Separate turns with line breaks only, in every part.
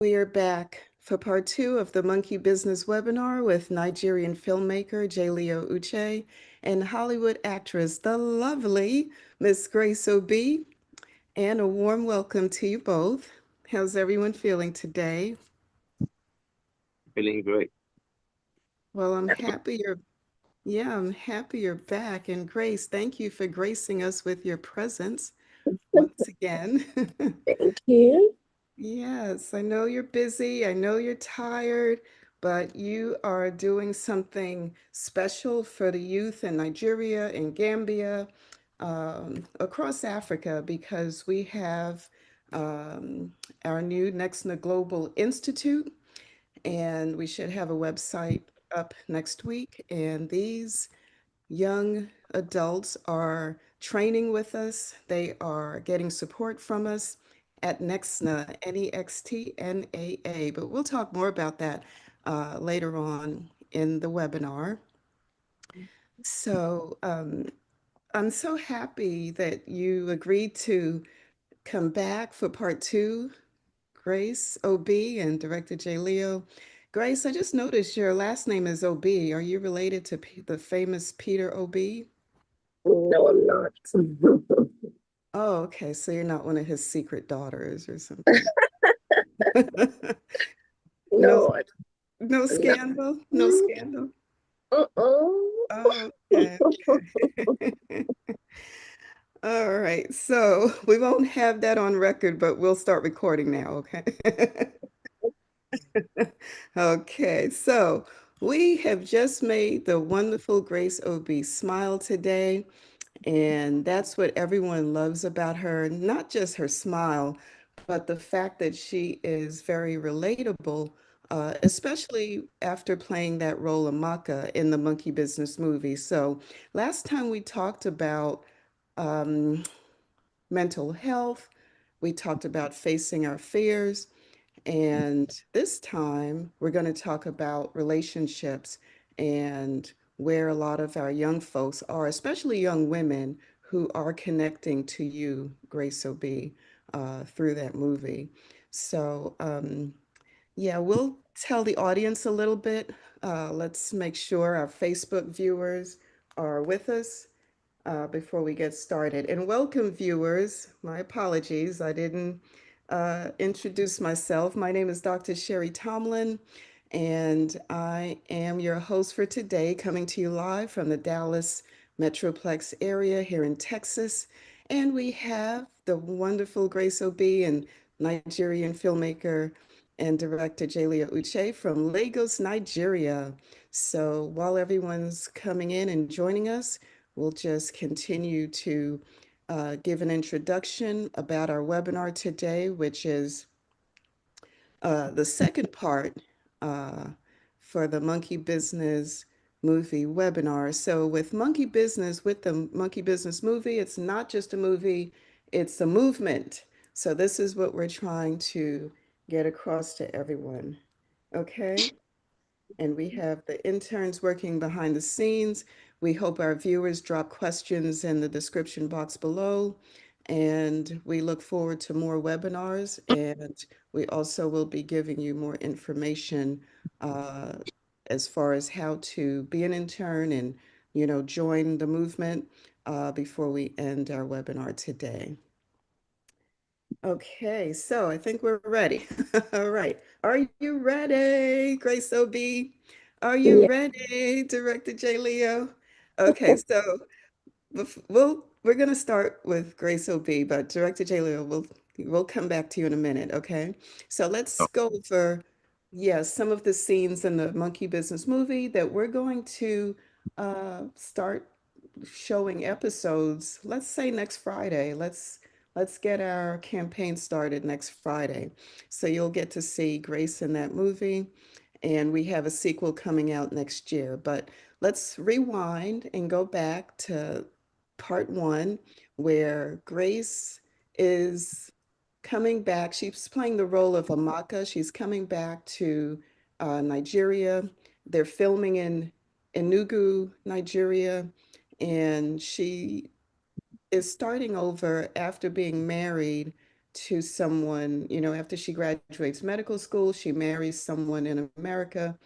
We are back for part two of the Monkey Business webinar with Nigerian filmmaker Jaleo Uche and Hollywood actress, the lovely Miss Grace Obi. And a warm welcome to you both. How's everyone feeling today?
Feeling great.
Well, I'm happy you're back. And Grace, thank you for gracing us with your presence once again.
Thank you.
Yes, I know you're busy. I know you're tired, but you are doing something special for the youth in Nigeria and Gambia, across Africa, because we have um, our new Next Global Institute, and we should have a website up next week. And these young adults are training with us. They are getting support from us at Nextna, Nextnaa. But we'll talk more about that later on in the webinar. So I'm so happy that you agreed to come back for part two, Grace OB and Director J. Leo. Grace, I just noticed your last name is OB. Are you related to the famous Peter OB?
No, I'm not.
Oh, okay. So you're not one of his secret daughters or something. No,
No,
no
I'm not.
scandal. No scandal.
Uh-uh.
Oh, okay. Okay. All right. So we won't have that on record, but we'll start recording now. Okay. Okay. So we have just made the wonderful Grace Obi smile today. And that's what everyone loves about her, not just her smile, but the fact that she is very relatable, especially after playing that role of Amaka in the Monkey Business movie. So last time we talked about um, mental health, we talked about facing our fears, and this time, we're going to talk about relationships and where a lot of our young folks are, especially young women who are connecting to you, Grace O'B, through that movie. So, yeah, we'll tell the audience a little bit. Let's make sure our Facebook viewers are with us before we get started. And welcome, viewers. My apologies, I didn't introduce myself. My name is Dr. Sheri Tomlin, and I am your host for today, coming to you live from the Dallas Metroplex area here in Texas. And we have the wonderful Grace Obi and Nigerian filmmaker and director Jalea Uche from Lagos, Nigeria. So while everyone's coming in and joining us, we'll just continue to give an introduction about our webinar today, which is the second part uh, for the Monkey Business movie webinar. So with Monkey Business, with the Monkey Business movie, it's not just a movie, it's a movement. So this is what we're trying to get across to everyone. Okay? And we have the interns working behind the scenes. We hope our viewers drop questions in the description box below. And we look forward to more webinars. And we also will be giving you more information uh, as far as how to be an intern and, join the movement before we end our webinar today. Okay, so I think we're ready. All right. Are you ready, Grace OB? Are you
Yeah.
ready, Director J. Leo? Okay, so we're gonna start with Grace OB, but Director J. Leo, we'll come back to you in a minute, okay? So let's
Oh,
go over, yeah, some of the scenes in the Monkey Business movie that we're going to start showing episodes, let's say next Friday. Let's get our campaign started next Friday. So you'll get to see Grace in that movie, and we have a sequel coming out next year. But let's rewind and go back to part one, where Grace is coming back. She's playing the role of Amaka. She's coming back to Nigeria. They're filming in Enugu, Nigeria, and she is starting over after being married to someone, after she graduates medical school, she marries someone in America,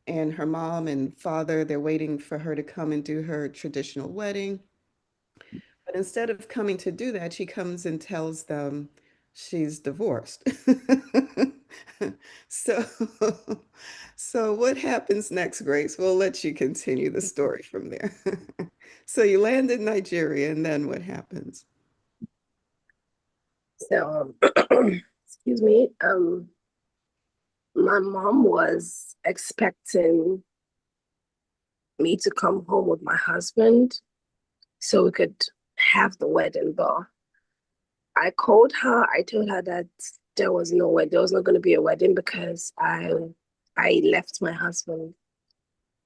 and her mom and father, they're waiting for her to come and do her traditional wedding. But instead of coming to do that, she comes and tells them she's divorced. So, so what happens next, Grace? We'll let you continue the story from there. So you land in Nigeria, and then what happens?
So, excuse me. My mom was expecting me to come home with my husband so we could have the wedding. But I called her. I told her that there was no way, there was not going to be a wedding because I left my husband.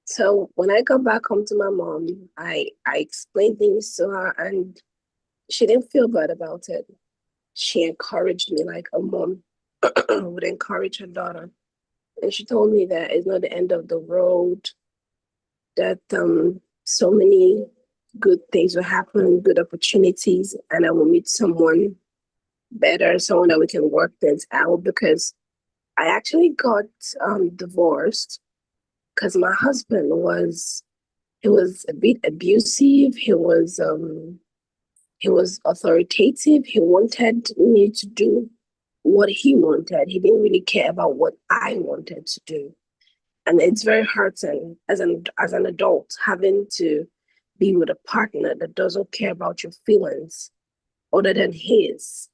So when I got back home to my mom, I explained things to her, and she didn't feel bad about it. She encouraged me like a mom would encourage her daughter. And she told me that it's not the end of the road, that so many good things will happen, good opportunities, and I will meet someone better, someone that we can work things out, because I actually got divorced because my husband was, he was a bit abusive. He was authoritative. He wanted me to do what he wanted. He didn't really care about what I wanted to do. And it's very hurting as an adult having to be with a partner that doesn't care about your feelings other than his.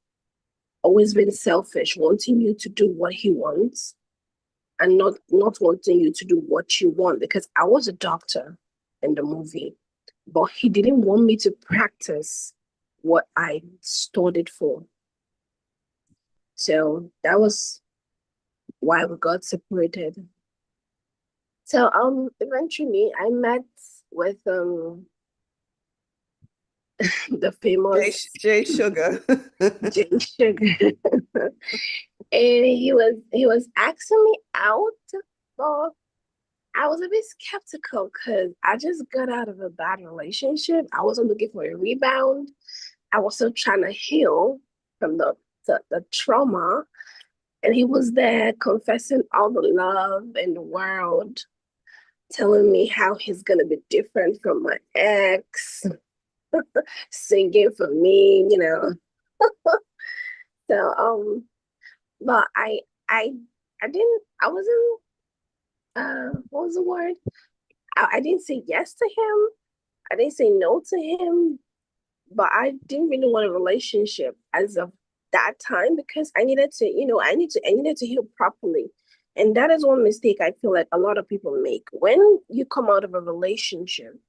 Always being selfish, wanting you to do what he wants and not wanting you to do what you want. Because I was a doctor in the movie, but he didn't want me to practice what I studied for. So that was why we got separated. So eventually I met with the
Jay,
famous
Jay Sugar.
Jay Sugar. And he was asking me out, but I was a bit skeptical because I just got out of a bad relationship. I wasn't looking for a rebound. I was still trying to heal from the trauma. And he was there confessing all the love in the world, telling me how he's gonna be different from my ex, singing for me. So but I didn't I wasn't what was the word? I didn't say yes to him. I didn't say no to him, but I didn't really want a relationship as of that time because I needed to, I needed to heal properly. And that is one mistake I feel like a lot of people make. When you come out of a relationship,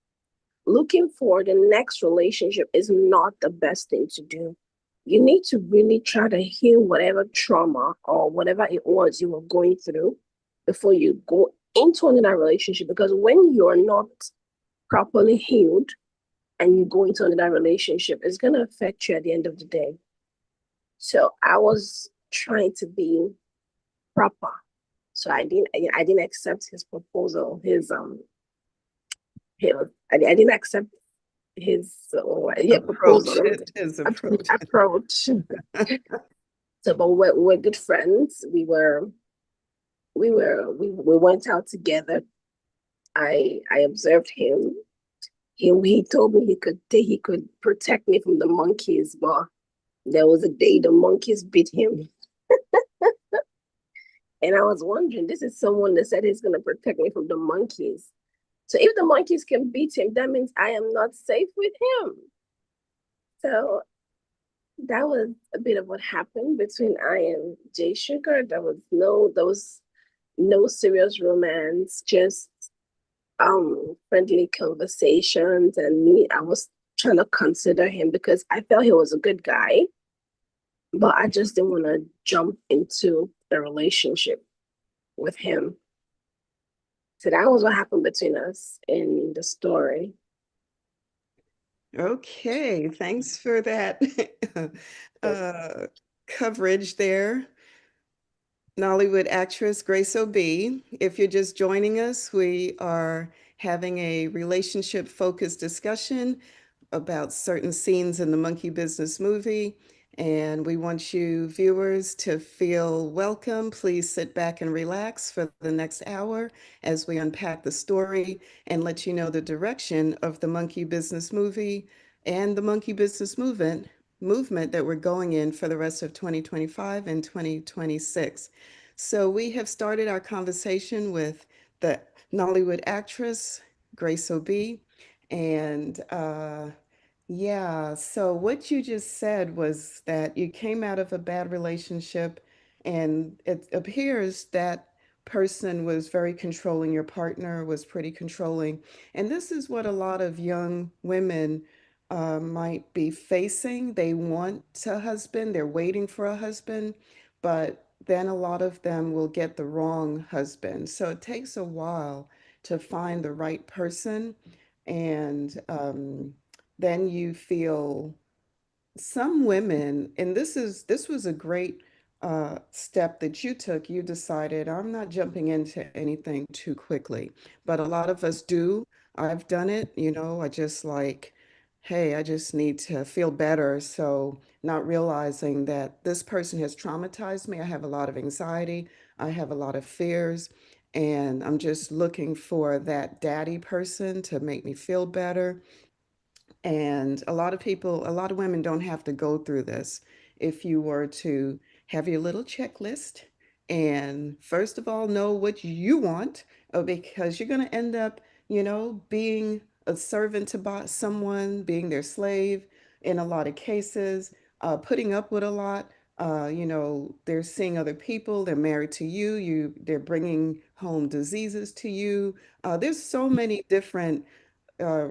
looking for the next relationship is not the best thing to do. You need to really try to heal whatever trauma or whatever it was you were going through before you go into another relationship. Because when you're not properly healed and you go into another relationship, it's going to affect you at the end of the day. So I was trying to be proper. So I didn't accept his proposal, I didn't accept his yeah, proposal.
Approach.
Let me say,
His approach.
approach. So, but we're good friends. We went out together. I observed him. He told me he could protect me from the monkeys, but there was a day the monkeys bit him. And I was wondering, this is someone that said he's gonna protect me from the monkeys. So if the monkeys can beat him, that means I am not safe with him. So that was a bit of what happened between I and Jay Sugar. There was no serious romance, just friendly conversations, and me, I was trying to consider him because I felt he was a good guy, but I just didn't want to jump into a relationship with him. So that was what happened between us in the story.
Okay, thanks for that uh, coverage there. Nollywood actress Grace Obi. If you're just joining us, we are having a relationship focused discussion about certain scenes in the Monkey Business movie. And we want you viewers to feel welcome. Please sit back and relax for the next hour as we unpack the story and let you know the direction of the monkey business movie and the monkey business movement that we're going in for the rest of 2025 and 2026. So we have started our conversation with the Nollywood actress Grace Obi, and yeah, so what you just said was that you came out of a bad relationship, and it appears that person was very controlling. Your partner was pretty controlling. And this is what a lot of young women might be facing. They want a husband, they're waiting for a husband, but then a lot of them will get the wrong husband. So it takes a while to find the right person. And then you feel some women, and this was a great step that you took. You decided, I'm not jumping into anything too quickly, but a lot of us do. I've done it, I just like, hey, I just need to feel better. So not realizing that this person has traumatized me. I have a lot of anxiety. I have a lot of fears. And I'm just looking for that daddy person to make me feel better. And a lot of people, a lot of women don't have to go through this. If you were to have your little checklist and first of all, know what you want, because you're going to end up, being a servant to someone, being their slave in a lot of cases, putting up with a lot. They're seeing other people, they're married to you, they're bringing home diseases to you. There's so many different uh,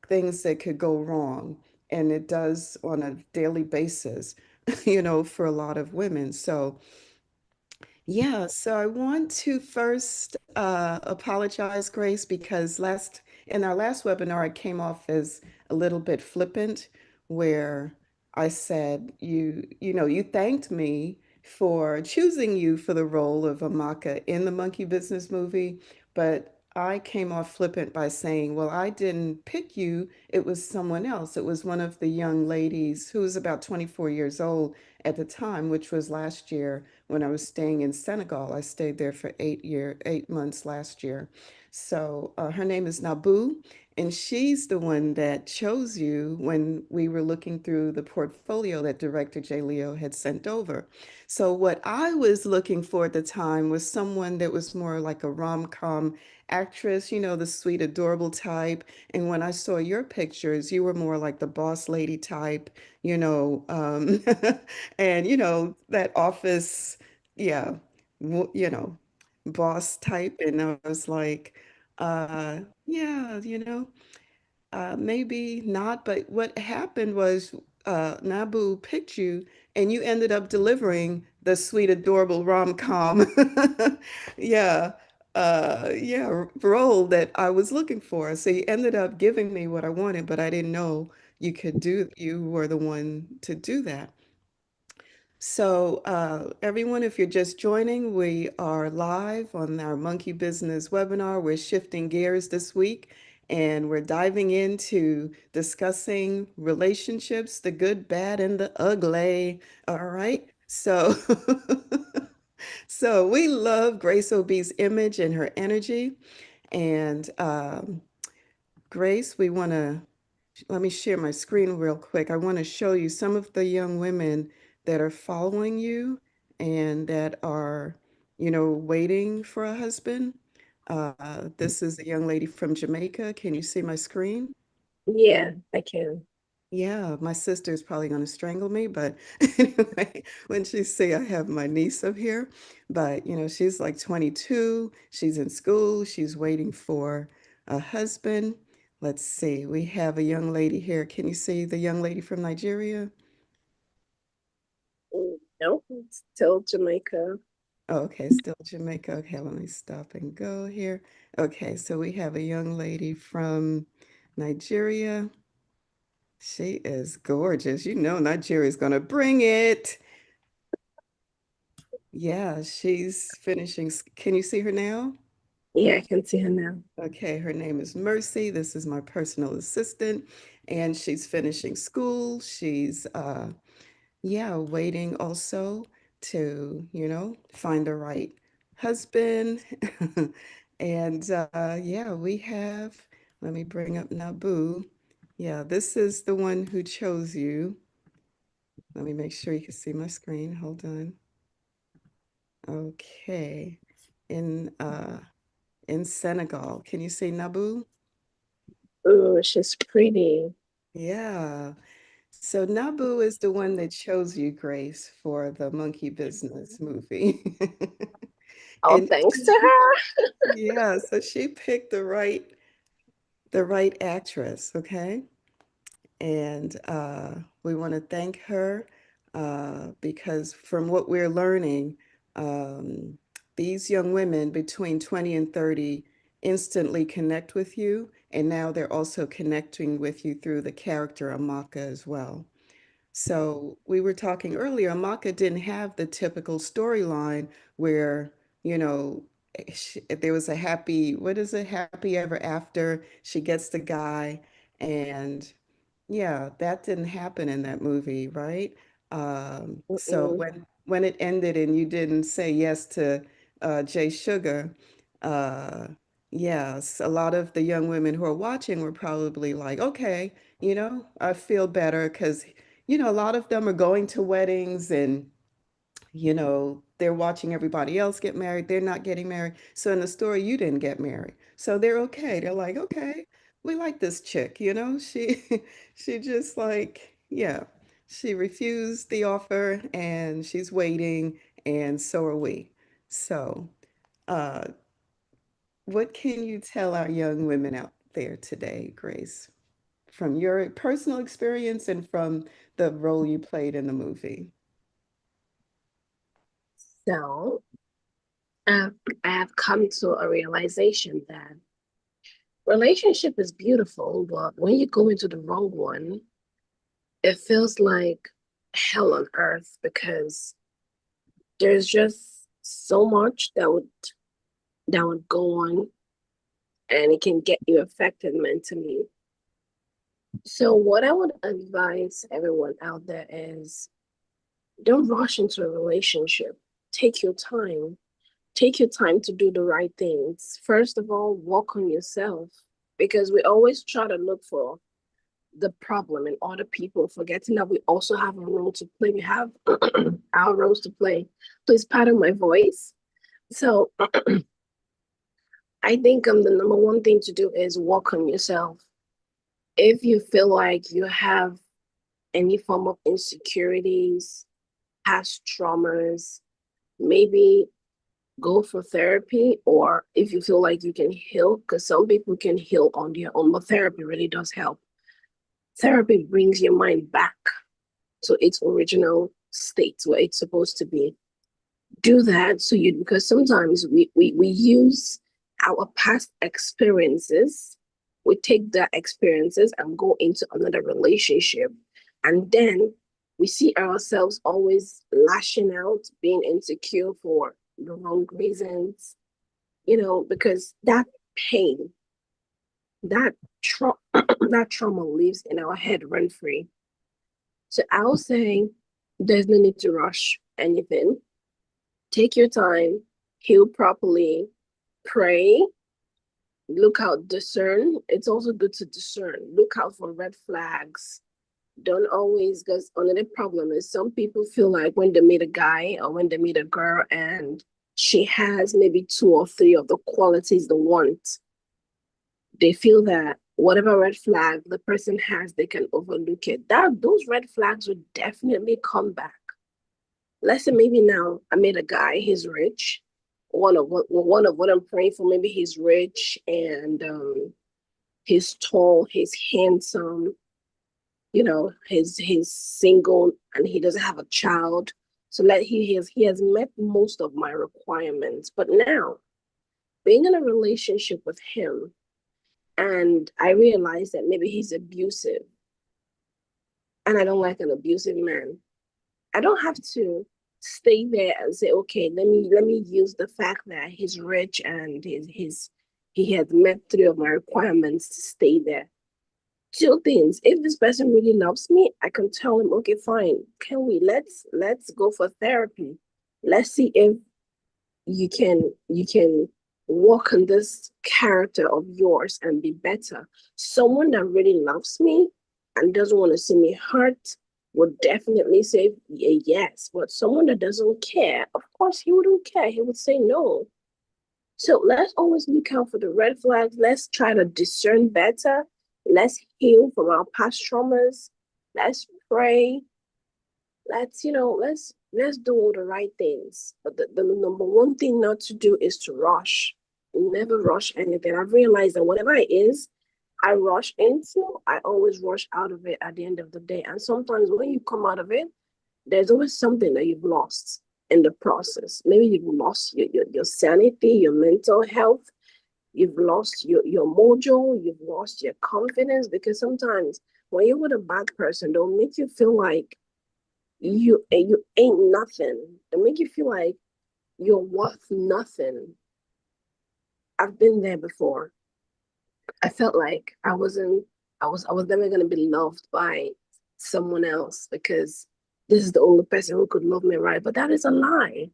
things that could go wrong. And it does on a daily basis, for a lot of women. So, yeah, so I want to first apologize, Grace, because in our last webinar, I came off as a little bit flippant, where I said you thanked me for choosing you for the role of Amaka in the Monkey Business movie, but I came off flippant by saying, well, I didn't pick you. It was someone else. It was one of the young ladies who was about 24 years old at the time, which was last year when I was staying in Senegal. I stayed there for 8 months last year. So her name is Nabu, and she's the one that chose you when we were looking through the portfolio that director J. Leo had sent over. So what I was looking for at the time was someone that was more like a rom-com actress, the sweet, adorable type. And when I saw your pictures, you were more like the boss lady type, you know, um, and that office, yeah, you know, boss type. And I was like, yeah, maybe not. But what happened was Nabu picked you, and you ended up delivering the sweet, adorable rom-com, yeah, role that I was looking for. So you ended up giving me what I wanted, but I didn't know you were the one to do that. So, everyone, if you're just joining, we are live on our Monkey Business webinar. We're shifting gears this week and we're diving into discussing relationships, the good, bad, and the ugly. All right. So, so we love Grace Obi's image and her energy. And Grace, we want to let me share my screen real quick. I want to show you some of the young women that are following you and that are, waiting for a husband. This is a young lady from Jamaica. Can you see my screen?
Yeah, I can.
Yeah, my sister is probably going to strangle me, but anyway, when she see I have my niece up here, but she's like 22, she's in school, she's waiting for a husband. Let's see, we have a young lady here. Can you see the young lady from Nigeria?
Nope, it's still Jamaica.
Oh, okay, still Jamaica. Okay, let me stop and go here. Okay, so we have a young lady from Nigeria. She is gorgeous. Nigeria's gonna bring it. Yeah, she's finishing. Can you see her now?
Yeah, I can see her now.
Okay, her name is Mercy. This is my personal assistant, and she's finishing school. She's yeah, waiting also to, find the right husband. And yeah, we have, let me bring up Nabu. Yeah, this is the one who chose you. Let me make sure you can see my screen. Hold on. Okay. In in Senegal. Can you see Nabu?
Oh, she's pretty.
Yeah. So Nabu is the one that chose you, Grace, for the Monkey Business movie.
Oh,
And
thanks to her.
yeah, so she picked the right actress, okay? And we want to thank her because from what we're learning, um, these young women between 20 and 30 instantly connect with you, and now they're also connecting with you through the character Amaka as well. So we were talking earlier, Amaka didn't have the typical storyline where, you know, there was a happy, what is it, happy ever after. She gets the guy, and yeah, that didn't happen in that movie, right? So
Mm-mm.
when it ended and you didn't say yes to Jay Sugar, uh, yes, a lot of the young women who are watching were probably like, okay, I feel better because, a lot of them are going to weddings and they're watching everybody else get married. They're not getting married. So in the story, you didn't get married. So they're okay. They're like, okay, we like this chick, She she just like, yeah, she refused the offer and she's waiting, and so are we. So, uh, what can you tell our young women out there today, Grace, from your personal experience and from the role you played in the movie?
So, I have come to a realization that relationship is beautiful, but when you go into the wrong one, it feels like hell on earth because there's just so much that would go on and it can get you affected mentally. So what I would advise everyone out there is don't rush into a relationship. Take your time. Take your time to do the right things. First of all, work on yourself because we always try to look for the problem in other people, forgetting that we also have a role to play. We have our roles to play. Please pardon my voice. So I think the number one thing to do is work on yourself. If you feel like you have any form of insecurities, past traumas, maybe go for therapy, or if you feel like you can heal, because some people can heal on their own, but therapy really does help. Therapy brings your mind back to its original state where it's supposed to be. Do that so you because sometimes we use our past experiences, we take the experiences and go into another relationship, and then we see ourselves always lashing out, being insecure for the wrong reasons, because that pain, that that trauma lives in our head rent free. So I'll say there's no need to rush anything. Take your time, heal properly, pray, look out, discern. It's also good to discern. Look out for red flags. Don't always, because another problem is some people feel like when they meet a guy or when they meet a girl and she has maybe two or three of the qualities they want, they feel that whatever red flag the person has, they can overlook it. That those red flags would definitely come back. Let's say maybe now I met a guy, he's rich. One of what I'm praying for, maybe he's rich and he's tall, he's handsome, he's single and he doesn't have a child. So he has met most of my requirements. But now being in a relationship with him and I realize that maybe he's abusive and I don't like an abusive man. I don't have to stay there and say, okay, let me use the fact that he's rich and he has met three of my requirements to stay there. Two things. If this person really loves me, I can tell him, okay, fine. Can we let's go for therapy. Let's see if you can work on this character of yours and be better. Someone that really loves me and doesn't want to see me hurt would definitely say yes. But someone that doesn't care, of course he wouldn't care. He would say no. So let's always look out for the red flags. Let's try to discern better. Let's heal from our past traumas. Let's pray. Let's do all the right things. But the number one thing not to do is to rush. Never rush anything. I've realized that whatever it is I rush into, I always rush out of it at the end of the day. And sometimes when you come out of it, there's always something that you've lost in the process. Maybe you've lost your sanity, your mental health, you've lost your mojo, you've lost your confidence. Because sometimes when you're with a bad person, they'll make you feel like you ain't nothing. They make you feel like you're worth nothing. I've been there before. I felt like I was never gonna be loved by someone else because this is the only person who could love me right. But that is a lie.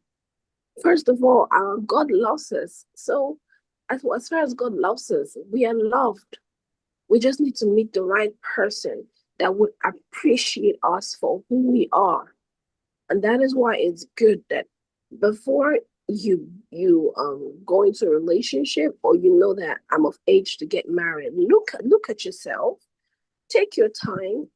First of all, our God loves us. So as far as God loves us, we are loved. We just need to meet the right person that would appreciate us for who we are. And that is why it's good that before you go into a relationship, or you know that I'm of age to get married, look at yourself, take your time,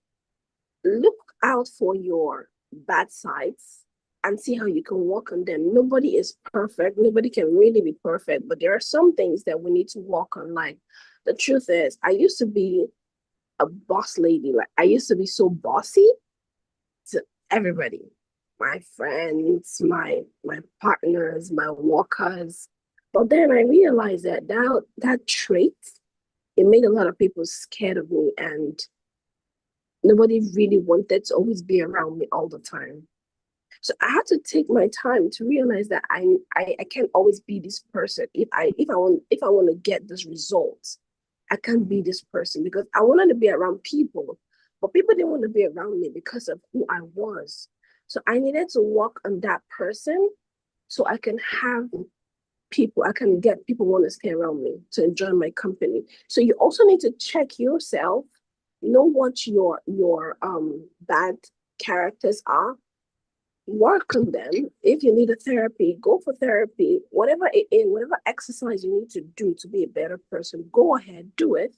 look out for your bad sides and see how you can work on them. Nobody is perfect. Nobody can really be perfect, but there are some things that we need to work on. Like, the truth is, I used to be a boss lady. Like, I used to be so bossy to everybody, my friends, my partners, my workers. But then I realized that trait, it made a lot of people scared of me, and nobody really wanted to always be around me all the time. So I had to take my time to realize that I can't always be this person. If I want to get this result, I can't be this person because I wanted to be around people, but people didn't want to be around me because of who I was. So I needed to work on that person so I can have people, I can get people want to stay around me to enjoy my company. So you also need to check yourself, know what your bad characters are, work on them. If you need a therapy, go for therapy. Whatever it is, whatever exercise you need to do to be a better person, go ahead, do it.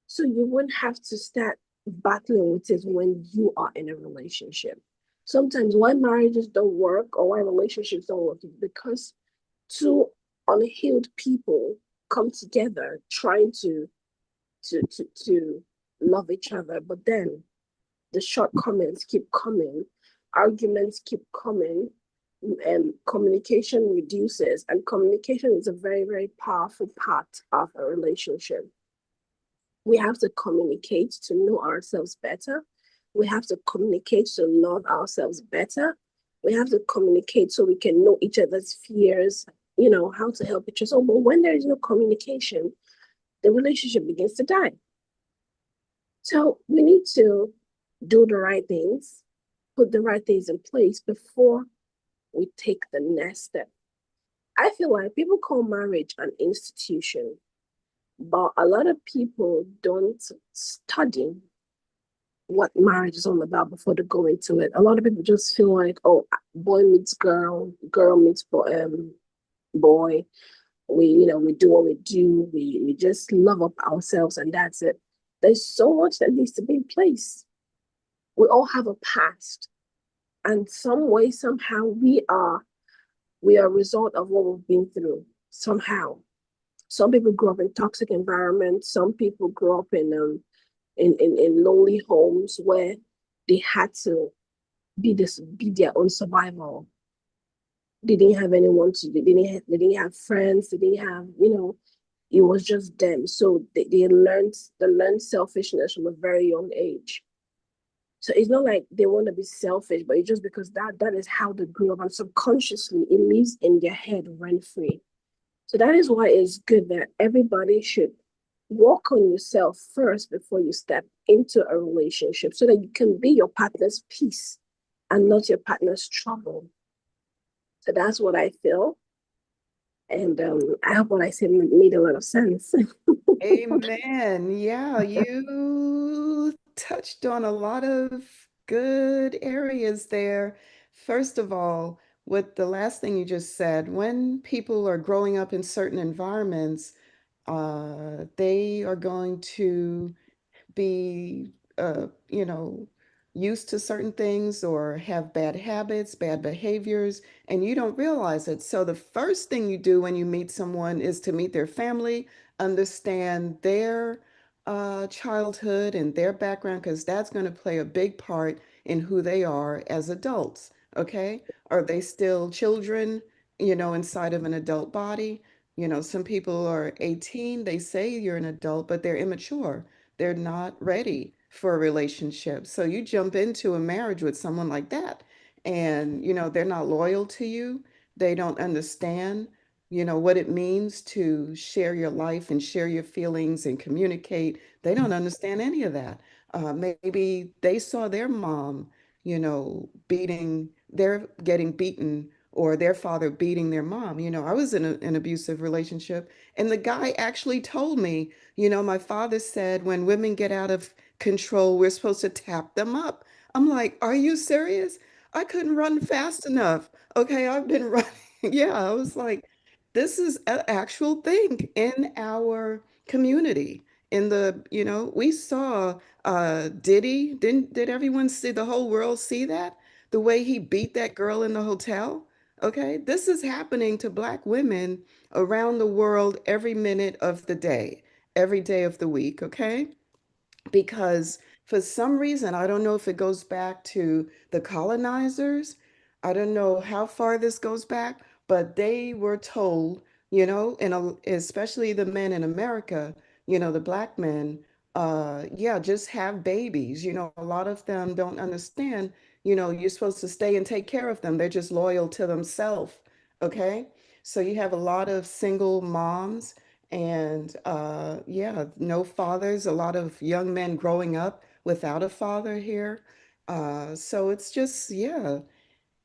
So you won't have to start battling with it when you are in a relationship. Sometimes why marriages don't work or why relationships don't work is because two unhealed people come together trying to love each other, but then the shortcomings keep coming, arguments keep coming, and communication reduces. And communication is a very, very powerful part of a relationship. We have to communicate to know ourselves better. We have to communicate to love ourselves better. We have to communicate so we can know each other's fears, how to help each other. But when there is no communication, the relationship begins to die. So we need to do the right things, put the right things in place before we take the next step. I feel like people call marriage an institution, but a lot of people don't study what marriage is all about before they go into it. A lot of people just feel like, oh, boy meets girl, girl meets boy. We do what we do. We just love up ourselves, and that's it. There's so much that needs to be in place. We all have a past, and some way, somehow, we are a result of what we've been through. Somehow, some people grew up in toxic environments. Some people grew up in lonely homes where they had to be their own survival. They didn't have anyone to. They didn't have friends. They didn't have It was just them. So they learned selfishness from a very young age. So it's not like they want to be selfish, but it's just because that is how they grew up, and subconsciously it lives in their head rent free. So that is why it's good that everybody should work on yourself first before you step into a relationship so that you can be your partner's peace and not your partner's trouble. So that's what I feel. And I hope what I said made a lot of sense.
Amen. Yeah, you touched on a lot of good areas there. First of all, with the last thing you just said, when people are growing up in certain environments, they are going to be, used to certain things or have bad habits, bad behaviors, and you don't realize it. So, the first thing you do when you meet someone is to meet their family, understand their childhood and their background, because that's going to play a big part in who they are as adults. Okay. Are they still children, inside of an adult body? Some people are 18, they say you're an adult, but they're immature. They're not ready for a relationship. So you jump into a marriage with someone like that, and they're not loyal to you. They don't understand, what it means to share your life and share your feelings and communicate. They don't understand any of that. Maybe they saw their mom, they're getting beaten, or their father beating their mom. I was in an abusive relationship, and the guy actually told me, my father said when women get out of control, we're supposed to tap them up. I'm like, are you serious? I couldn't run fast enough. Okay, I've been running. Yeah, I was like, this is an actual thing in our community. We saw did everyone see, the whole world see that? The way he beat that girl in the hotel? Okay, this is happening to Black women around the world every minute of the day, every day of the week. Okay, because for some reason, I don't know if it goes back to the colonizers. I don't know how far this goes back, but they were told, especially the men in America, the Black men, yeah, just have babies. A lot of them don't understand, you're supposed to stay and take care of them. They're just loyal to themselves. Okay. So you have a lot of single moms and yeah, no fathers, a lot of young men growing up without a father here. So it's just, yeah,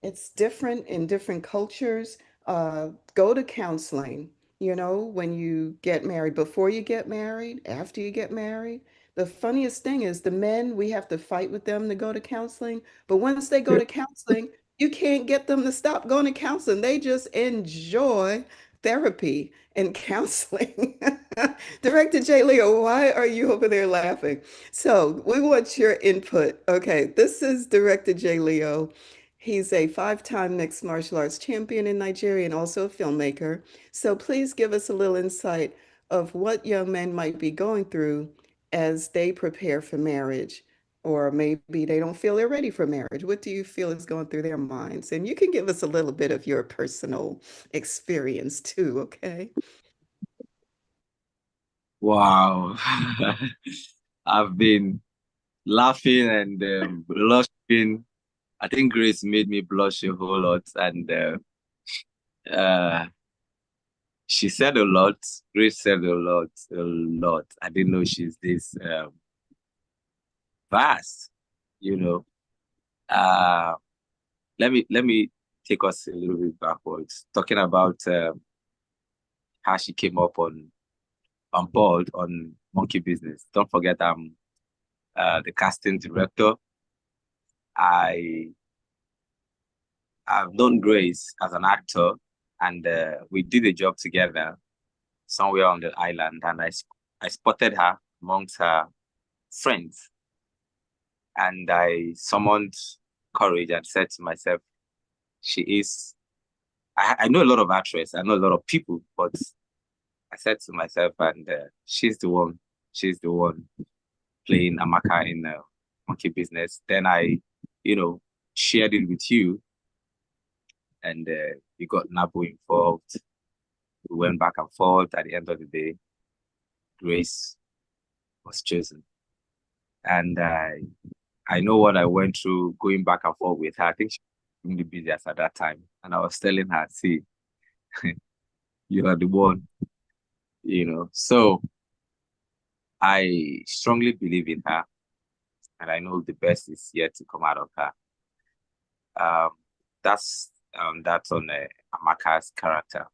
it's different in different cultures. Go to counseling, when you get married, before you get married, after you get married. The funniest thing is the men, we have to fight with them to go to counseling. But once they go to counseling, you can't get them to stop going to counseling. They just enjoy therapy and counseling. Director J. Leo, why are you over there laughing? So we want your input. Okay, this is Director J. Leo. He's a five-time mixed martial arts champion in Nigeria and also a filmmaker. So please give us a little insight of what young men might be going through as they prepare for marriage, or maybe they don't feel they're ready for marriage. What do you feel is going through their minds? And you can give us a little bit of your personal experience too, okay?
Wow. I've been laughing and blushing. I think Grace made me blush a whole lot. And uh, she said a lot. Grace said a lot, a lot. I didn't know she's this vast, you know. Uh, let me take us a little bit backwards, talking about how she came up on board on Monkey Business. Don't forget I'm the casting director. I I've known Grace as an actor, and we did a job together somewhere on the island, and I spotted her amongst her friends, and I summoned courage and said to myself, she is. I know a lot of actresses, I know a lot of people, but I said to myself, and she's the one. She's the one playing Amaka in Monkey Business. Then I, you know, shared it with you, and you got Nabu involved. We went back and forth. At the end of the day, Grace was chosen. And I know what I went through going back and forth with her. I think she was really busy at that time. And I was telling her, see, you are the one, you know. So I strongly believe in her. and I know the best is yet to come out of her. Um, that's on Amaka's character.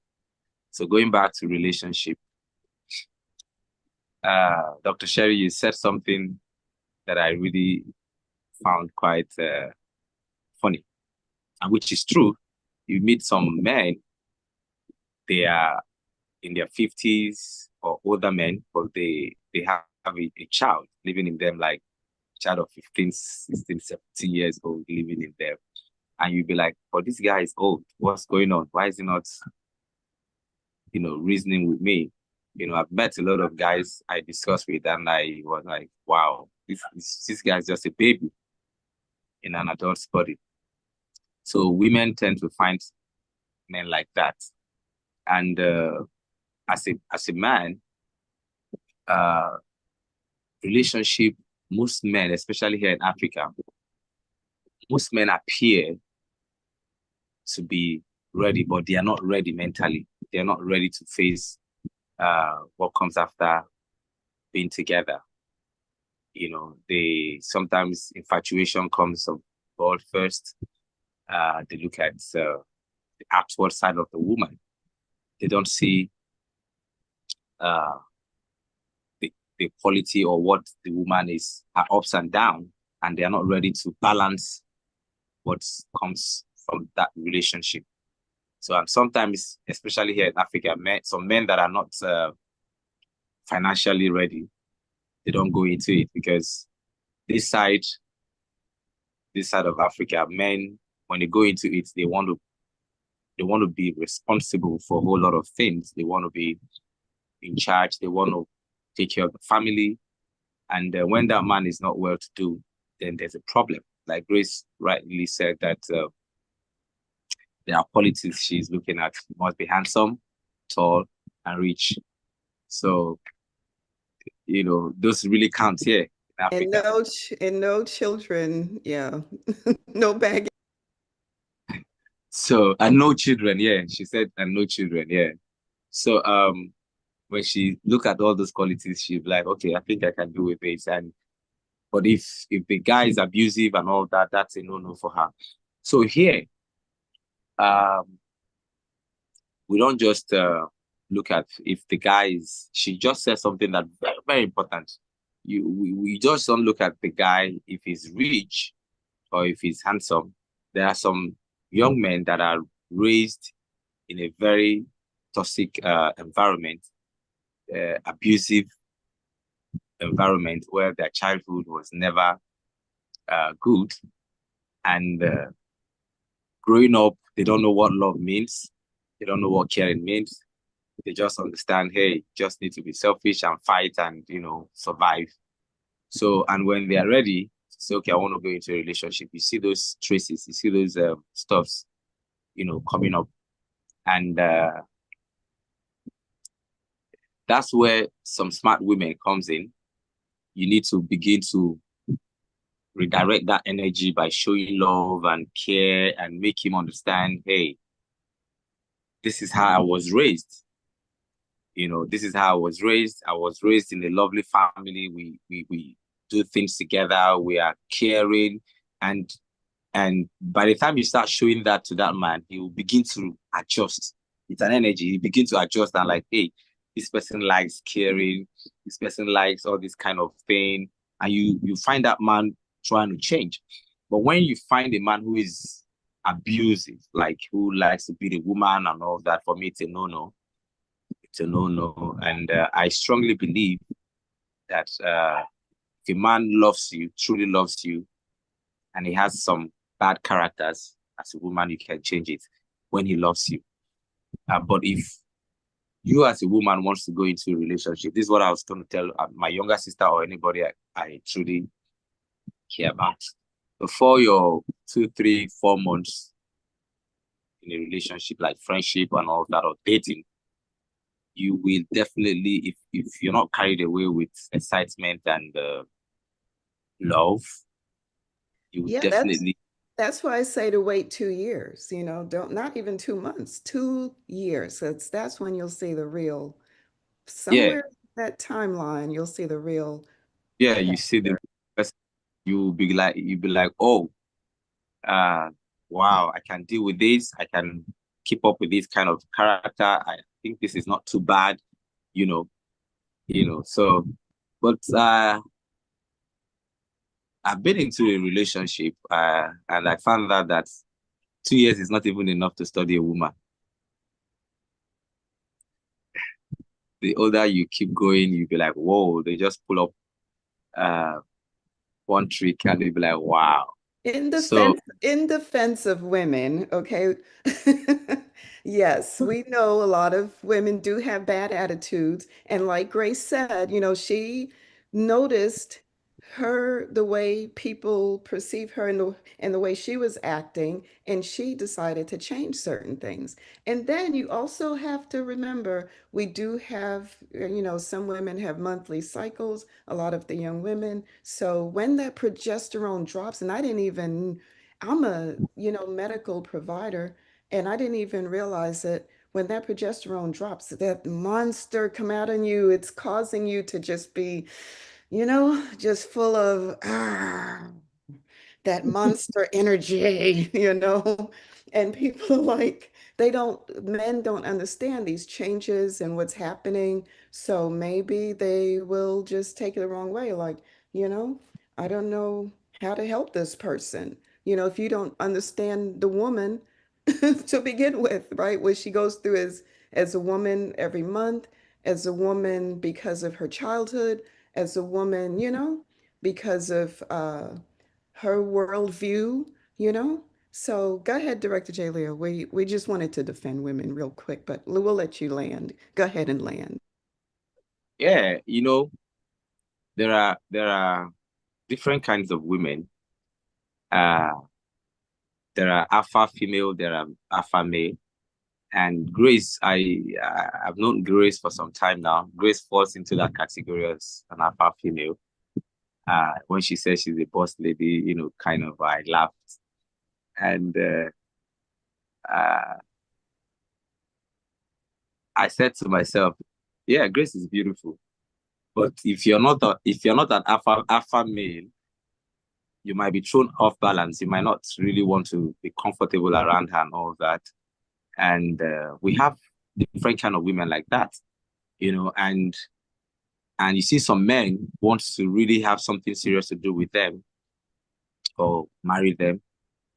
So going back to relationship, Dr. Sheri, you said something that I really found quite funny, and which is true. You meet some men, they are in their 50s or older men, but they have a child living in them, like a child of 15, 16, 17 years old living in them. And you'd be like, but this guy is old. What's going on? Why is he not, reasoning with me? I've met a lot of guys I discussed with, and I was like, wow, this guy's just a baby in an adult's body. So women tend to find men like that. And as a man, relationship, most men, especially here in Africa, most men appear to be ready, but they are not ready mentally. They are not ready to face what comes after being together. They sometimes infatuation comes about first. They look at the outward side of the woman. They don't see the quality or what the woman is, her ups and downs, and they are not ready to balance what comes from that relationship. So, and sometimes, especially here in Africa, some men that are not financially ready, they don't go into it because this side of Africa, men, when they go into it, they want to be responsible for a whole lot of things. They want to be in charge. They want to take care of the family. And when that man is not well to do, then there's a problem. Like Grace rightly said that there are qualities she's looking at. He must be handsome, tall, and rich. So, those really count here in Africa.
And no children, yeah. No baggage.
So, and no children, yeah. She said, and no children, yeah. So, when she look at all those qualities, she's like, okay, I think I can do with this. But if the guy is abusive and all that, that's a no-no for her. So here, we don't just look at if the guy is. She just said something that very, very important. We just don't look at the guy if he's rich or if he's handsome. There are some young men that are raised in a very toxic environment, abusive environment where their childhood was never good, and growing up, they don't know what love means. They don't know what caring means. They just understand, hey, just need to be selfish and fight and, survive. So, and when they are ready to say, okay, I want to go into a relationship, you see those traces, you see those stuffs, coming up. And that's where some smart women comes in. You need to begin to redirect that energy by showing love and care and make him understand, hey, this is how I was raised. This is how I was raised. I was raised in a lovely family. We do things together. We are caring. And by the time you start showing that to that man, he will begin to adjust. It's an energy. He begins to adjust and like, hey, this person likes caring. This person likes all this kind of thing. And you find that man trying to change. But when you find a man who is abusive, like who likes to be the woman and all that, for me, it's a no-no. It's a no-no. And I strongly believe that if a man loves you, truly loves you, and he has some bad characters, as a woman, you can change it when he loves you. But if you as a woman wants to go into a relationship, this is what I was going to tell my younger sister or anybody I truly care about. Before your 2, 3, 4 months in a relationship, like friendship and all that, or dating, you will definitely, if you're not carried away with excitement and love, you will definitely.
That's why I say to wait 2 years, don't, not even 2 months, 2 years. That's when you'll see the real, somewhere that timeline, you'll see the real
you see the person. you'll be like, oh, uh, wow, I can deal with this. I can keep up with this kind of character. I think this is not too bad, you know, So, but I've been into a relationship, and I found out that 2 years is not even enough to study a woman. The older you keep going, you'll be like, whoa, they just pull up uh one trick and they'll be like, wow. So
In defense of women, okay? Yes, we know a lot of women do have bad attitudes. And like Grace said, she noticed the way people perceive her and the way she was acting, and she decided to change certain things. And then you also have to remember we do have, some women have monthly cycles, a lot of the young women. So when that progesterone drops, and I'm a, medical provider, and I didn't even realize it. When that progesterone drops, that monster come out on you, it's causing you to just be, just full of that monster energy, And people are like, men don't understand these changes and what's happening. So maybe they will just take it the wrong way. Like, you know, I don't know how to help this person. If you don't understand the woman to begin with, right? What she goes through as a woman every month, as a woman because of her childhood, as a woman, because of her worldview, you know? So go ahead, Director J. Leo. We just wanted to defend women real quick, but we'll let you land. Go ahead and land.
yeah, there are different kinds of women. Uh, there are alpha female, there are alpha male. And Grace, I've known Grace for some time now. Grace falls into that category as an alpha female. When she says she's a boss lady, kind of I laughed. And uh, I said to myself, yeah, Grace is beautiful. But if you're not an alpha male, you might be thrown off balance. You might not really want to be comfortable around her and all of that. And we have different kind of women like that, and you see some men want to really have something serious to do with them or marry them,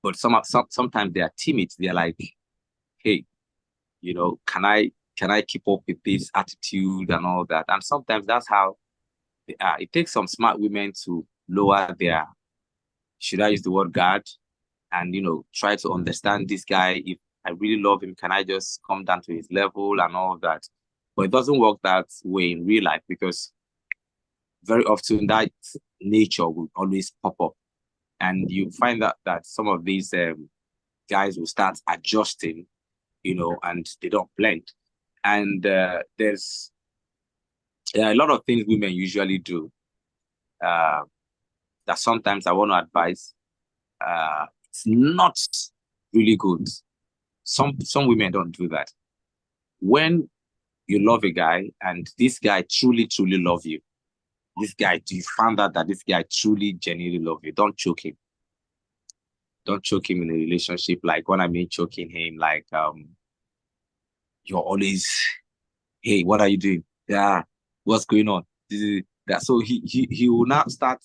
but sometimes they are timid. They're like, hey, can I keep up with this attitude and all that? And sometimes that's how they are. It takes some smart women to lower their, should I use the word guard, and try to understand this guy. If I really love him, can I just come down to his level and all of that? But it doesn't work that way in real life, because very often that nature will always pop up, and you find that some of these guys will start adjusting, and they don't blend. And there's a lot of things women usually do uh, that sometimes I want to advise. It's not really good. Some women don't do that. When you love a guy and this guy truly, truly love you, you found out that this guy truly, genuinely love you, don't choke him. Don't choke him in a relationship. Like, when I mean choking him, like, you're always, hey, what are you doing? Yeah, what's going on? This is that. So he will now start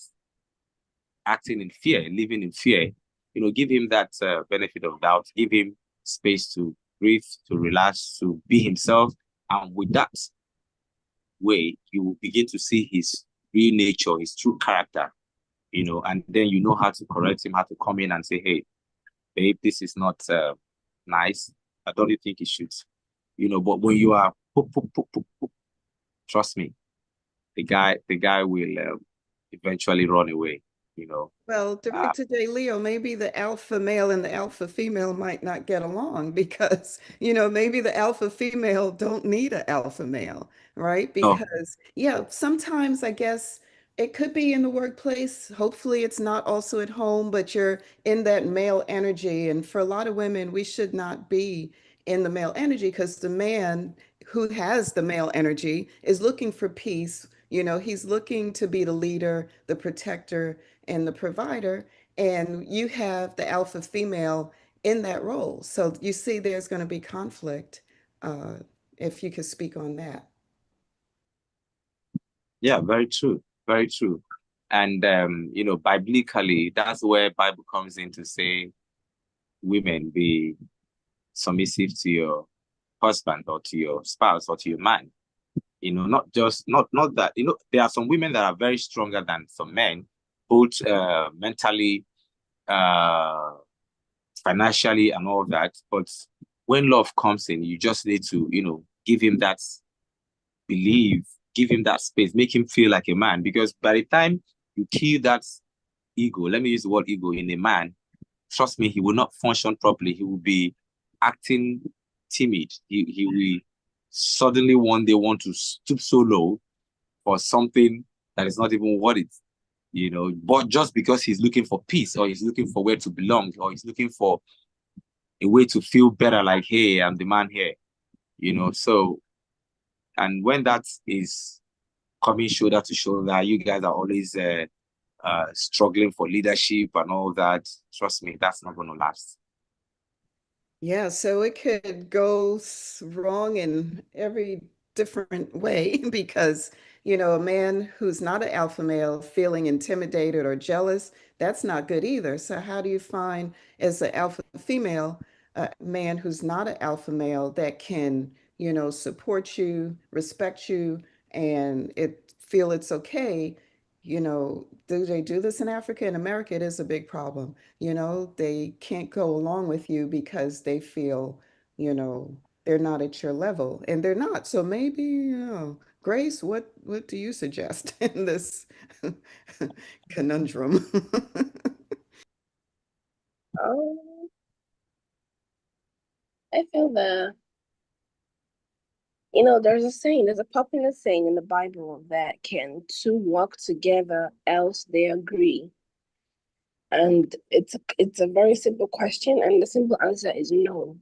acting in fear, living in fear. Give him that benefit of doubt. Give him space to breathe, to relax, to be himself. And with that way, you will begin to see his real nature, his true character, and then you know how to correct him, how to come in and say, hey, babe, this is not nice. I don't think it should, but when you are, poop, poop, poop, poop, poop, trust me, the guy will eventually run away,
Well,
uh,
Director J. Leo, maybe the alpha male and the alpha female might not get along because, maybe the alpha female don't need an alpha male, right?
oh,
Because, yeah, sometimes I guess it could be in the workplace. Hopefully, it's not also at home, but you're in that male energy. And for a lot of women, we should not be in the male energy because the man who has the male energy is looking for peace. He's looking to be the leader, the protector, and the provider, and you have the alpha female in that role. So you see, there's going to be conflict. Uh, if you could speak on that.
Yeah, very true. Very true. And biblically, that's where Bible comes in to say, women, be submissive to your husband or to your spouse or to your man. Not just not that, there are some women that are very stronger than some men, both mentally, uh financially and all that. But when love comes in, you just need to, give him that belief, give him that space, make him feel like a man. Because by the time you kill that ego, let me use the word ego in a man, trust me, he will not function properly. He will be acting timid. He will suddenly one day want to stoop so low for something that is not even worth it. But just because he's looking for peace, or he's looking for where to belong, or he's looking for a way to feel better, like, hey, I'm the man here. So, and when that is coming shoulder to shoulder, you guys are always struggling for leadership and all that. Trust me, that's not going to last.
Yeah, so it could go wrong in every different way because, a man who's not an alpha male feeling intimidated or jealous, that's not good either. So, how do you find, as an alpha female, a man who's not an alpha male that can, support you, respect you, and feel it's okay? Do they do this in Africa? In America, it is a big problem. They can't go along with you because they feel, you know, they're not at your level, and they're not. So maybe, Grace, what do you suggest in this conundrum?
Um, I feel that, there's a saying, there's a popular saying in the Bible that can two walk together, else they agree. And it's a very simple question, and the simple answer is no.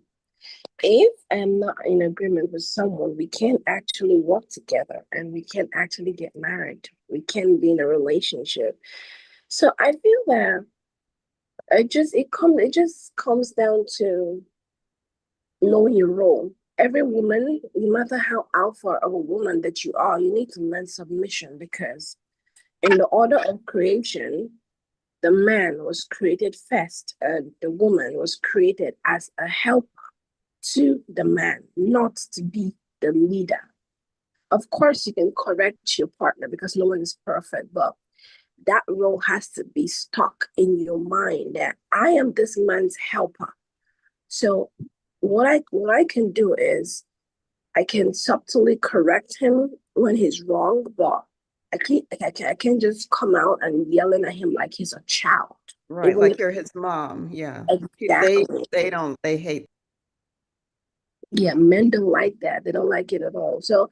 If I'm not in agreement with someone, we can't actually work together and we can't actually get married. We can't be in a relationship. So I feel that it just comes down to knowing your role. Every woman, no matter how alpha of a woman that you are, you need to learn submission because in the order of creation, the man was created first, and the woman was created as a helper to the man, not to be the leader. Of course, you can correct your partner because no one is perfect, but that role has to be stuck in your mind that I am this man's helper. So what I can do is I can subtly correct him when he's wrong, but I can't just come out and yelling at him like he's a child.
Right,
Even
like
if
you're his mom. Yeah. They
exactly.
they don't they hate.
Yeah, men don't like that. They don't like it at all. So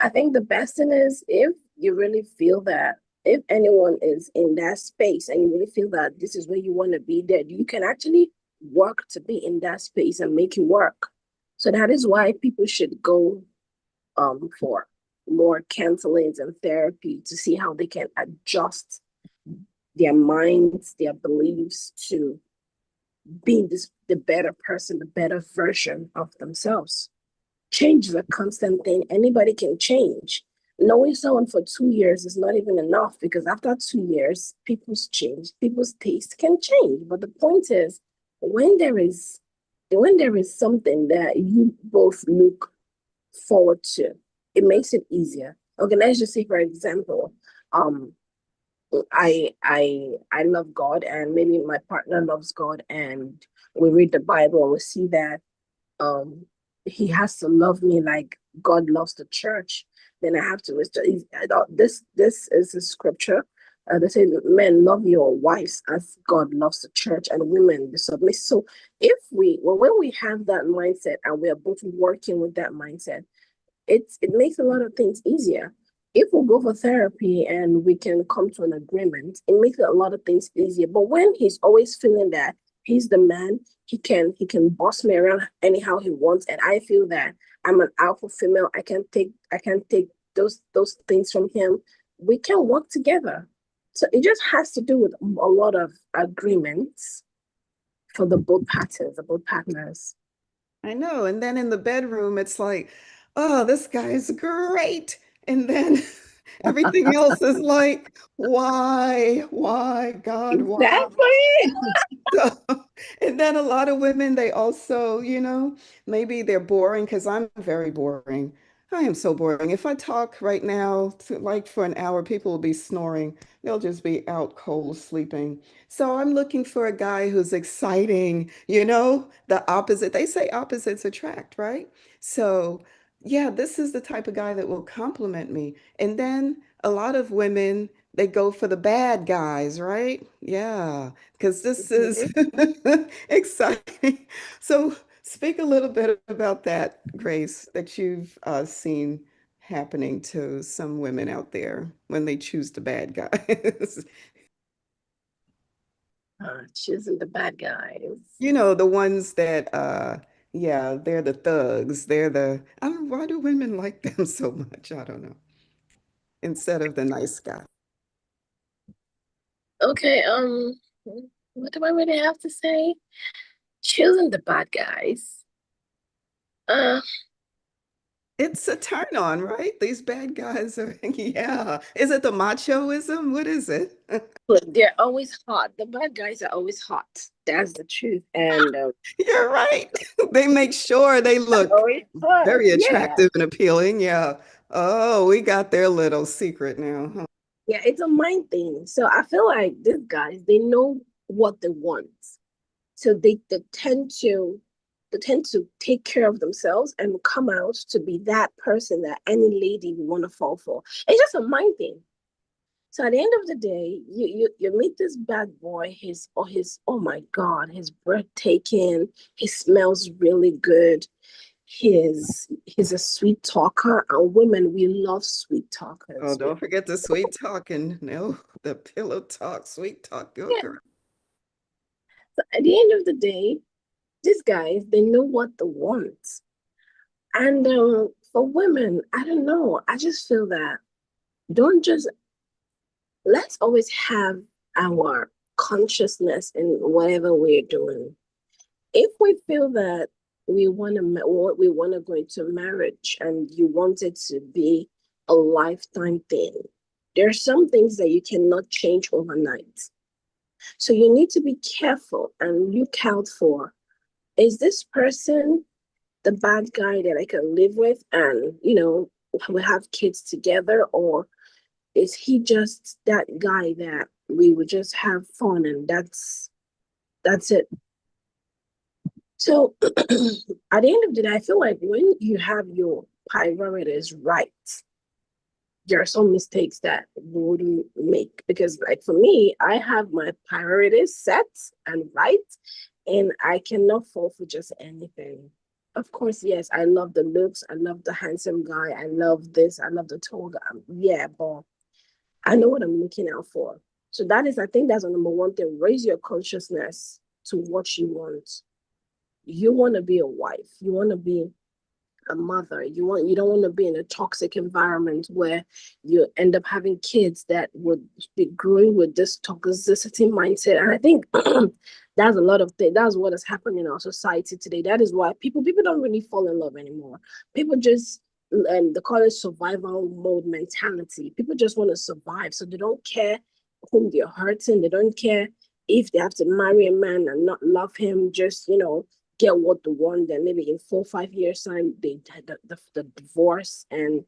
I think the best thing is if you really feel that if anyone is in that space and you really feel that this is where you want to be, that you can actually work to be in that space and make it work. So that is why people should go for more counselings and therapy to see how they can adjust their minds, their beliefs to being the better person, the better version of themselves. Change is a constant thing. Anybody can change. Knowing someone for 2 years is not even enough because after 2 years, people's taste can change. But the point is, when there is when there is something that you both look forward to, it makes it easier. Okay, let's just say, for example, um, I love God, and maybe my partner loves God, and we read the Bible and we see that um he has to love me like God loves the church, then I have to this is a scripture. They say men love your wives as God loves the church, and women be submissive. So if when we have that mindset and we are both working with that mindset, it makes a lot of things easier. If we go for therapy and we can come to an agreement, it makes a lot of things easier. But when he's always feeling that he's the man, he can boss me around anyhow he wants, and I feel that I'm an alpha female, I can take those things from him. We can work together. So it just has to do with a lot of agreements for the both parties, the both partners.
I know. And then in the bedroom, it's like, oh, this guy is great. And then everything else is like, why, God, why?
Exactly.
So, and then a lot of women, they also, maybe they're boring because I'm very boring. I am so boring. If I talk right now, like for an hour, people will be snoring. They'll just be out cold sleeping. So I'm looking for a guy who's exciting, the opposite. They say opposites attract, right? So, yeah, this is the type of guy that will compliment me. And then a lot of women, they go for the bad guys, right? Yeah, because this is
Mhm.
exciting. So, speak a little bit about that, Grace, that you've seen happening to some women out there when they choose the bad guys.
Choosing the bad guys.
The ones that, yeah, they're the thugs. I don't know, why do women like them so much? I don't know. Instead of the nice guy.
Okay, what do I really have to say? Choosing the bad guys. Uh,
It's a turn on, right? These bad guys are, yeah. Is it the machoism? What is it?
but they're always hot. The bad guys are always hot. That's the truth. And
You're right. They make sure they look
always hot.
very
Yeah.
attractive and appealing. Yeah. Oh, we got their little secret now, huh?
Yeah, it's a mind thing. So I feel like these guys, they know what they want. So they tend to take care of themselves and come out to be that person that any lady would want to fall for. It's just a mind thing. So at the end of the day, you meet this bad boy, his oh my God, he's breathtaking, he smells really good. He's a sweet talker, and women, we love sweet
Oh,
talkers.
don't forget the sweet talking. No, the pillow talk, sweet talk. Go,
Yeah.
girl.
So at the end of the day, these guys, they know what they want. And for women, I don't know. I just feel that don't just let's always have our consciousness in whatever we're doing. If we feel that we want to go into marriage and you want it to be a lifetime thing, there are some things that you cannot change overnight. So you need to be careful and look out for, is this person the bad guy that I can live with and, we have kids together, or is he just that guy that we would just have fun and that's it. So at the end of the day, I feel like when you have your priorities right, there are some mistakes that you wouldn't make. Because like for me, I have my priorities set and right, and I cannot fall for just anything. Of course, yes, I love the looks, I love the handsome guy, I love this, I love the tall guy. Yeah, but I know what I'm looking out for. So that is, I think that's the number one thing. Raise your consciousness to what you want. You want to be a wife. You want to be a mother. You don't want to be in a toxic environment where you end up having kids that would be growing with this toxicity mindset. And I think that's a lot of things. That's what is happening in our society today. That is why people don't really fall in love anymore. People just they call it survival mode mentality. People just want to survive. So they don't care whom they're hurting. They don't care if they have to marry a man and not love him, just get what they want. Then maybe in 4 or 5 years time they had the divorce, and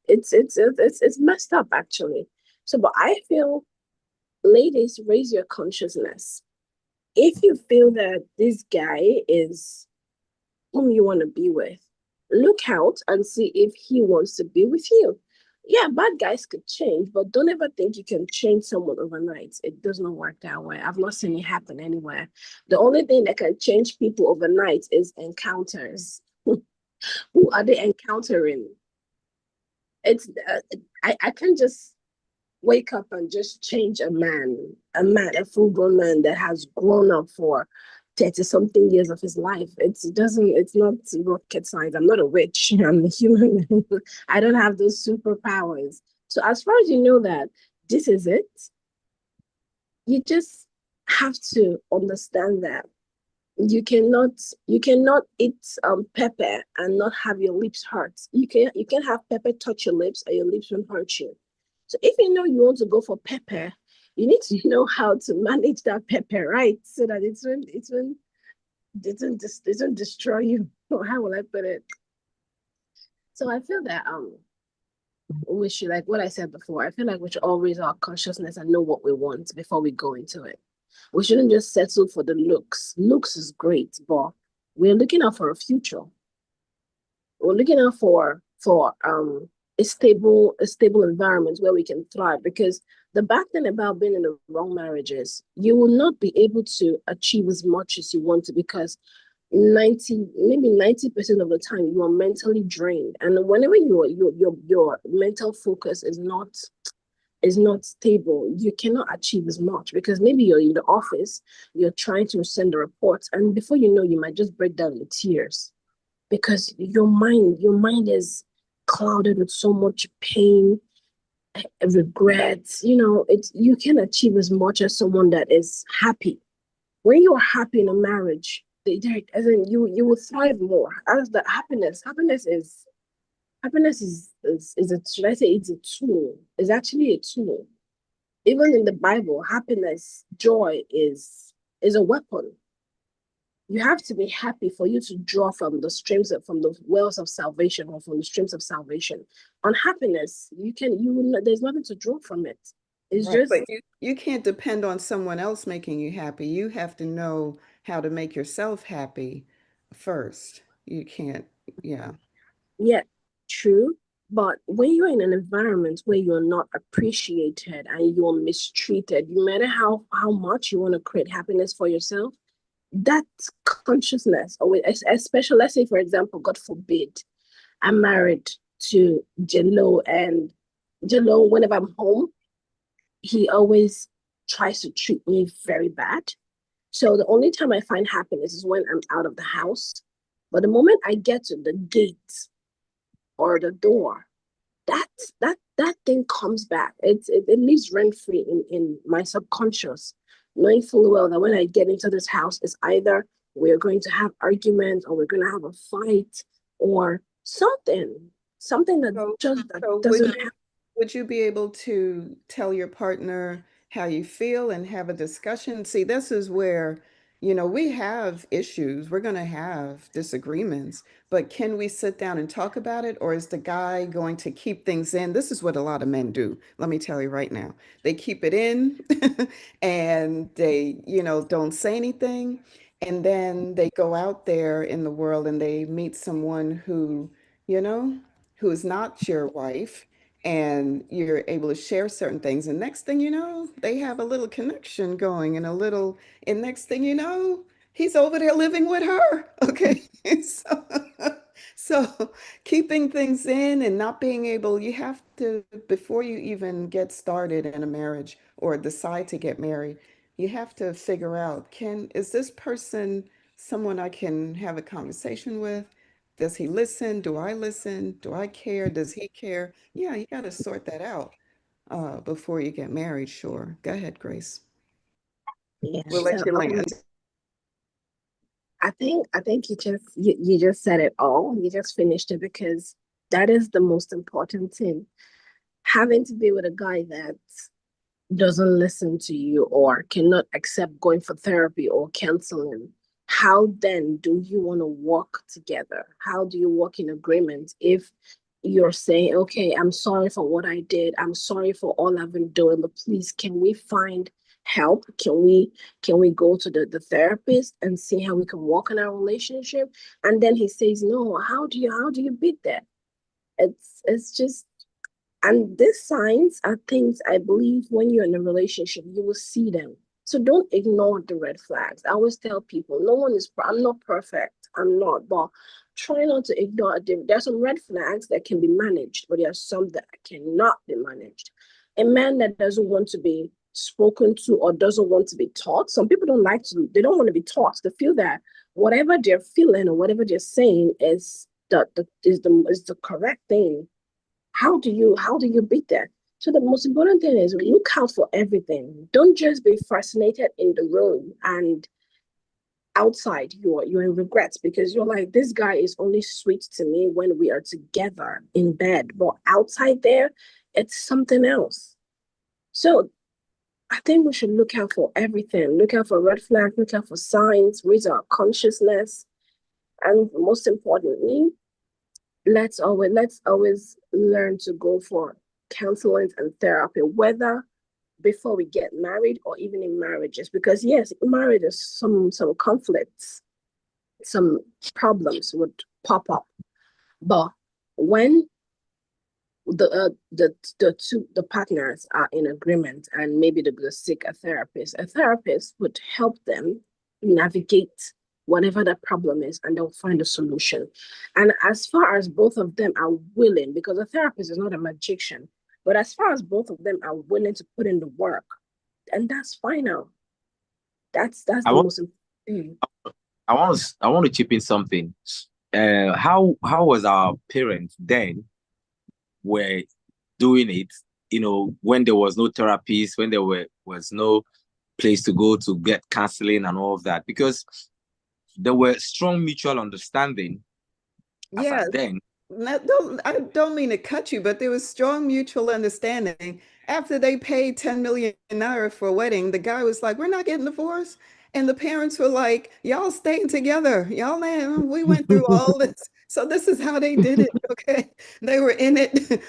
it's messed up actually. So but I feel, ladies, raise your consciousness. If you feel that this guy is whom you want to be with, look out and see if he wants to be with you. Yeah, bad guys could change, but don't ever think you can change someone overnight. It does not work that way. I've not seen it happen anywhere. The only thing that can change people overnight is encounters. Who are they encountering? It's I can't just wake up and just change a full grown man that has grown up for 30 something years of his life. It's not rocket science. I'm not a witch. I'm a human. I don't have those superpowers. So as far as you know that this is it, you just have to understand that you cannot eat pepper and not have your lips hurt. You can have pepper touch your lips and your lips won't hurt you. So if you know you want to go for pepper, you need to know how to manage that pepper, right? So that it won't destroy you. Or how will I put it? So I feel that we should, like what I said before, I feel like we should all raise our consciousness and know what we want before we go into it. We shouldn't just settle for the looks. Looks is great, but we're looking out for a future. We're looking out for a stable environment where we can thrive. Because the bad thing about being in the wrong marriage is you will not be able to achieve as much as you want to, because 90% of the time you are mentally drained. And whenever your mental focus is not stable, you cannot achieve as much, because maybe you're in the office, you're trying to send a report, and before you know, you might just break down in tears because your mind is clouded with so much pain, regrets. You can achieve as much as someone that is happy. When you are happy in a marriage, as in you will thrive more. As the happiness is a, should I say, it's a tool. It's actually a tool. Even in the Bible, happiness, joy is a weapon. You have to be happy for you to draw from the wells of salvation, or from the streams of salvation. Unhappiness, there's nothing to draw from it. It's
Right.
just,
But you can't depend on someone else making you happy. You have to know how to make yourself happy first. You can't, yeah.
yeah, true. But when you're in an environment where you're not appreciated and you're mistreated, no matter how much you want to create happiness for yourself, that consciousness, or especially, let's say, for example, God forbid, I'm married to Jello, and Jello, whenever I'm home, he always tries to treat me very bad. So the only time I find happiness is when I'm out of the house. But the moment I get to the gate or the door, that that thing comes back. It lives rent free in my subconscious, knowing full well that when I get into this house, it's either we're going to have arguments, or we're going to have a fight, or something that
So,
just that
so
doesn't happen.
would you be able to tell your partner how you feel and have a discussion? See, this is where, we have issues. We're going to have disagreements, but can we sit down and talk about it? Or is the guy going to keep things in? This is what a lot of men do. Let me tell you right now. They keep it in and they, don't say anything. And then they go out there in the world and they meet someone you know, who is not your wife, and you're able to share certain things. And next thing you know, they have a little connection going and next thing you know, he's over there living with her. Okay. So, so keeping things in and not being able, you have to, before you even get started in a marriage or decide to get married, you have to figure out, is this person someone I can have a conversation with? Does he listen? Do I listen? Do I care? Does he care? Yeah, you got to sort that out before you get married. Sure. Go ahead, Grace.
Yeah.
We'll let
So
you land.
I think you just said it all. You just finished it, because that is the most important thing. Having to be with a guy that doesn't listen to you, or cannot accept going for therapy or counseling, how then do you want to work together? How do you work in agreement if you're saying, okay, I'm sorry for what I did, I'm sorry for all I've been doing, but please, can we find help? Can we go to the therapist and see how we can work on our relationship? And then he says no. How do you beat that? It's just, and these signs are things, I believe, when you're in a relationship, you will see them. So don't ignore the red flags. I always tell people, no one is, I'm not perfect. I'm not, but try not to ignore them. There are some red flags that can be managed, but there are some that cannot be managed. A man that doesn't want to be spoken to or doesn't want to be taught, some people they don't want to be taught. They feel that whatever they're feeling or whatever they're saying is the correct thing. How do you beat that? So the most important thing is look out for everything. Don't just be fascinated in the room and outside you're in regrets because you're like, this guy is only sweet to me when we are together in bed, but outside there it's something else. So I think we should look out for everything, look out for red flags, look out for signs, raise our consciousness, and most importantly, let's always learn to go for counseling and therapy, whether before we get married or even in marriages. Because yes, in marriage there's some conflicts, some problems would pop up. But when the partners are in agreement and maybe they go seek a therapist would help them navigate whatever the problem is and they'll find a solution. And as far as both of them are willing, because a therapist is not a magician, but as far as both of them are willing to put in the work, and that's fine now. That's
I
the
want
most important thing.
I want to chip in something. How was our parents then were doing it? When there was no therapies, when was no place to go to get counseling and all of that, because there were strong mutual understanding as
Yes.
then.
I don't mean to cut you, but there was strong mutual understanding. After they paid 10 million naira for a wedding, the guy was like, "We're not getting divorced." And the parents were like, "Y'all staying together. Y'all, man, we went through all this. So this is how they did it." Okay. They were in it,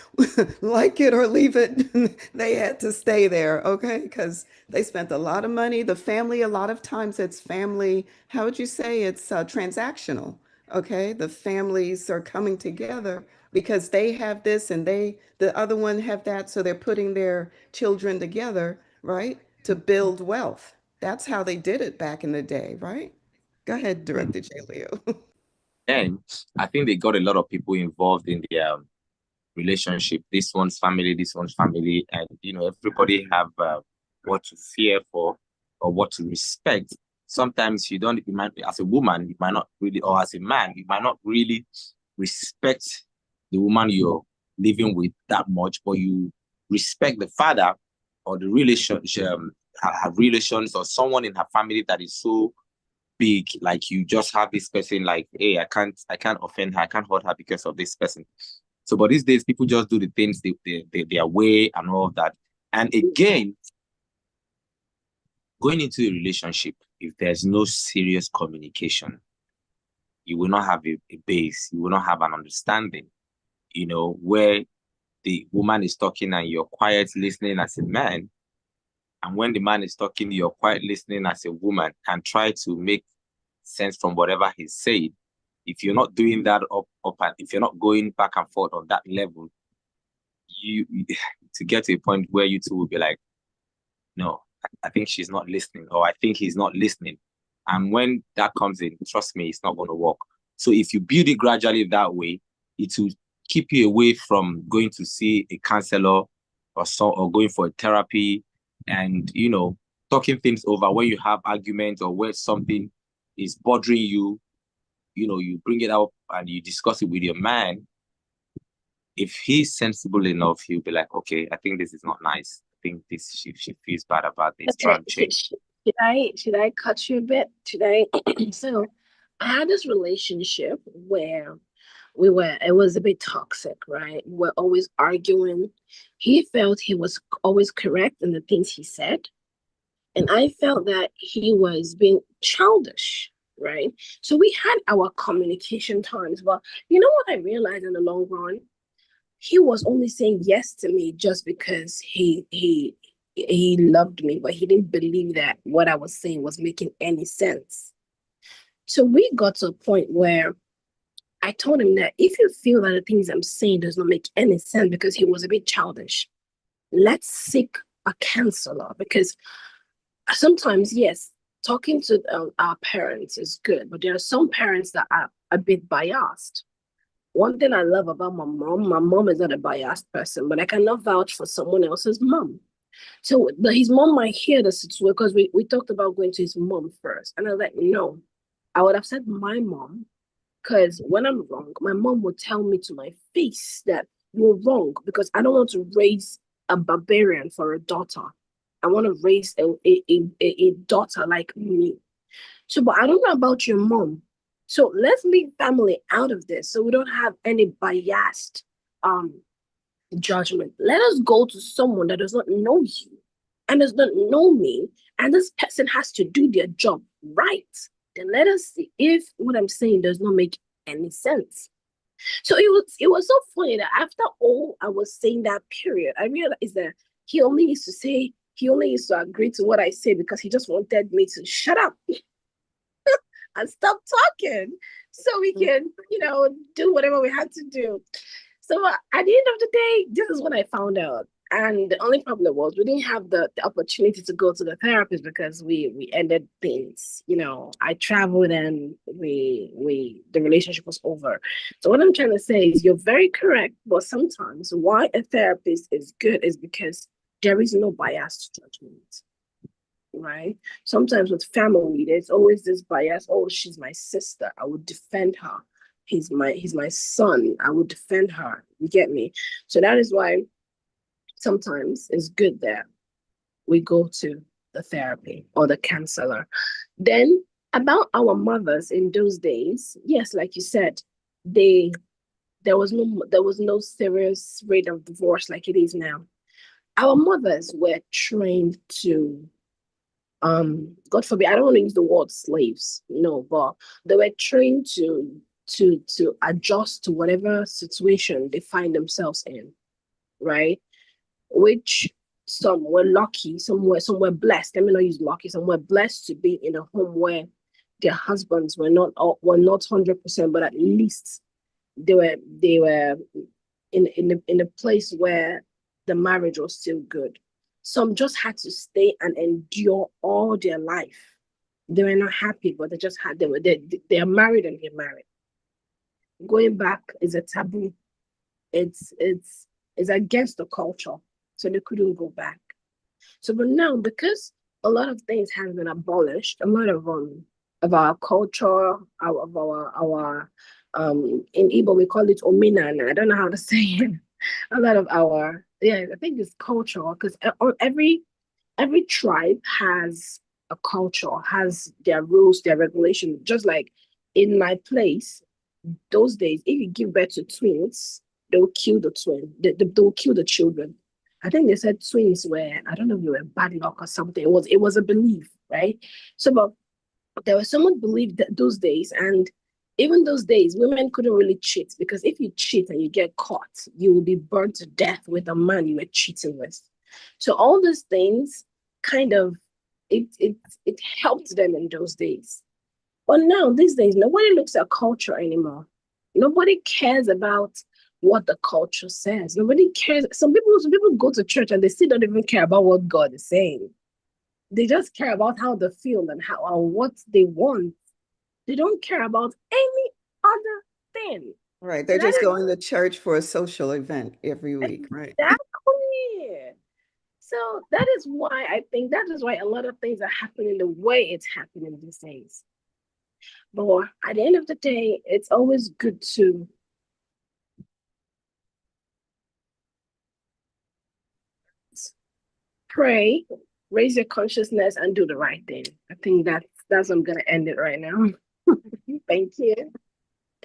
like it or leave it. They had to stay there. Okay. Because they spent a lot of money. The family, a lot of times it's family. How would you say it's transactional? Okay, the families are coming together because they have this and the other one have that, so they're putting their children together, right, to build wealth. That's how they did it back in the day, right? Go ahead, Director J. Leo.
Then I think they got a lot of people involved in their relationship. This one's family, and everybody have what to fear for or what to respect. Sometimes you might, as a woman, you might not really, or as a man, you might not really respect the woman you're living with that much, but you respect the father or the relationship, her relations, or someone in her family that is so big. Like you just have this person, like, hey, I can't offend her, I can't hurt her because of this person. So, but these days, people just do the things their way and all of that. And again, going into a relationship, if there's no serious communication, you will not have a base, you will not have an understanding, where the woman is talking and you're quiet listening as a man. And when the man is talking, you're quiet listening as a woman and try to make sense from whatever he's said. If you're not doing that up and if you're not going back and forth on that level, you to get to a point where you two will be like, no, I think she's not listening, or I think he's not listening. And when that comes in, trust me, it's not going to work. So if you build it gradually that way, it will keep you away from going to see a counselor or going for a therapy and talking things over when you have arguments or where something is bothering you. You bring it up and you discuss it with your man. If he's sensible enough, he'll be like, okay, I think this is not nice. I think this she feels bad about this. Try
Okay,
and change.
should I cut you a bit? Should I? So, I had this relationship where it was a bit toxic, right? We're always arguing. He felt he was always correct in the things he said, and I felt that he was being childish, right? So we had our communication times, but you know what I realized in the long run? He was only saying yes to me just because he loved me, but he didn't believe that what I was saying was making any sense. So we got to a point where I told him that if you feel that the things I'm saying does not make any sense because he was a bit childish, let's seek a counselor. Because sometimes, yes, talking to our parents is good, but there are some parents that are a bit biased. One thing I love about my mom is not a biased person, but I cannot vouch for someone else's mom. So his mom might hear the situation because we talked about going to his mom first. And I was like, no, I would have said my mom, because when I'm wrong, my mom would tell me to my face that you're wrong because I don't want to raise a barbarian for a daughter. I want to raise a daughter like me. So, but I don't know about your mom. So let's leave family out of this so we don't have any biased um judgment. Let us go to someone that does not know you and does not know me, and this person has to do their job right. Then let us see if what I'm saying does not make any sense. So it was so funny that after all I was saying that period, I realized that he only used to agree to what I say because he just wanted me to shut up and stop talking so we can, do whatever we had to do. So at the end of the day, this is what I found out. And the only problem was we didn't have the opportunity to go to the therapist because we ended things. I traveled and the relationship was over. So what I'm trying to say is you're very correct, but sometimes why a therapist is good is because there is no biased judgment, right? Sometimes with family, there's always this bias. Oh, she's my sister. I would defend her. He's my son. I would defend her. You get me? So that is why sometimes it's good that we go to the therapy or the counselor. Then about our mothers in those days, yes, like you said, they there was no serious rate of divorce like it is now. Our mothers were trained to God forbid, I don't want to use the word slaves, no, but they were trained to adjust to whatever situation they find themselves in, right? Which some were lucky, some were blessed. Let me not use lucky, some were blessed to be in a home where their husbands were not 100%, but at least they were in a place where the marriage was still good. Some just had to stay and endure all their life. They were not happy, but they are married and they're married. Going back is a taboo. It's against the culture, so they couldn't go back. So, but now because a lot of things have been abolished, a lot of our culture, our in Igbo we call it ominan. I don't know how to say it. A lot of our, yeah, I think it's culture because every tribe has a culture, has their rules, their regulations. Just like in my place, those days, if you give birth to twins, they'll kill the twin. They'll kill the children. I think they said twins were, I don't know if they were bad luck or something. It was a belief, right? So, but there was someone believed that those days, and even those days, women couldn't really cheat because if you cheat and you get caught, you will be burned to death with a man you were cheating with. So all these things kind of it helped them in those days. But now, these days, nobody looks at culture anymore. Nobody cares about what the culture says. Nobody cares. Some people go to church and they still don't even care about what God is saying. They just care about how they feel and how and what they want. They don't care about any other thing.
Right.
So
They're
that
just
is
going to church for a social event every week, right?
exactly. So that is why I think that is why a lot of things are happening the way it's happening these days. But at the end of the day, it's always good to pray, raise your consciousness, and do the right thing. I think that's I'm gonna end it right now. Thank you.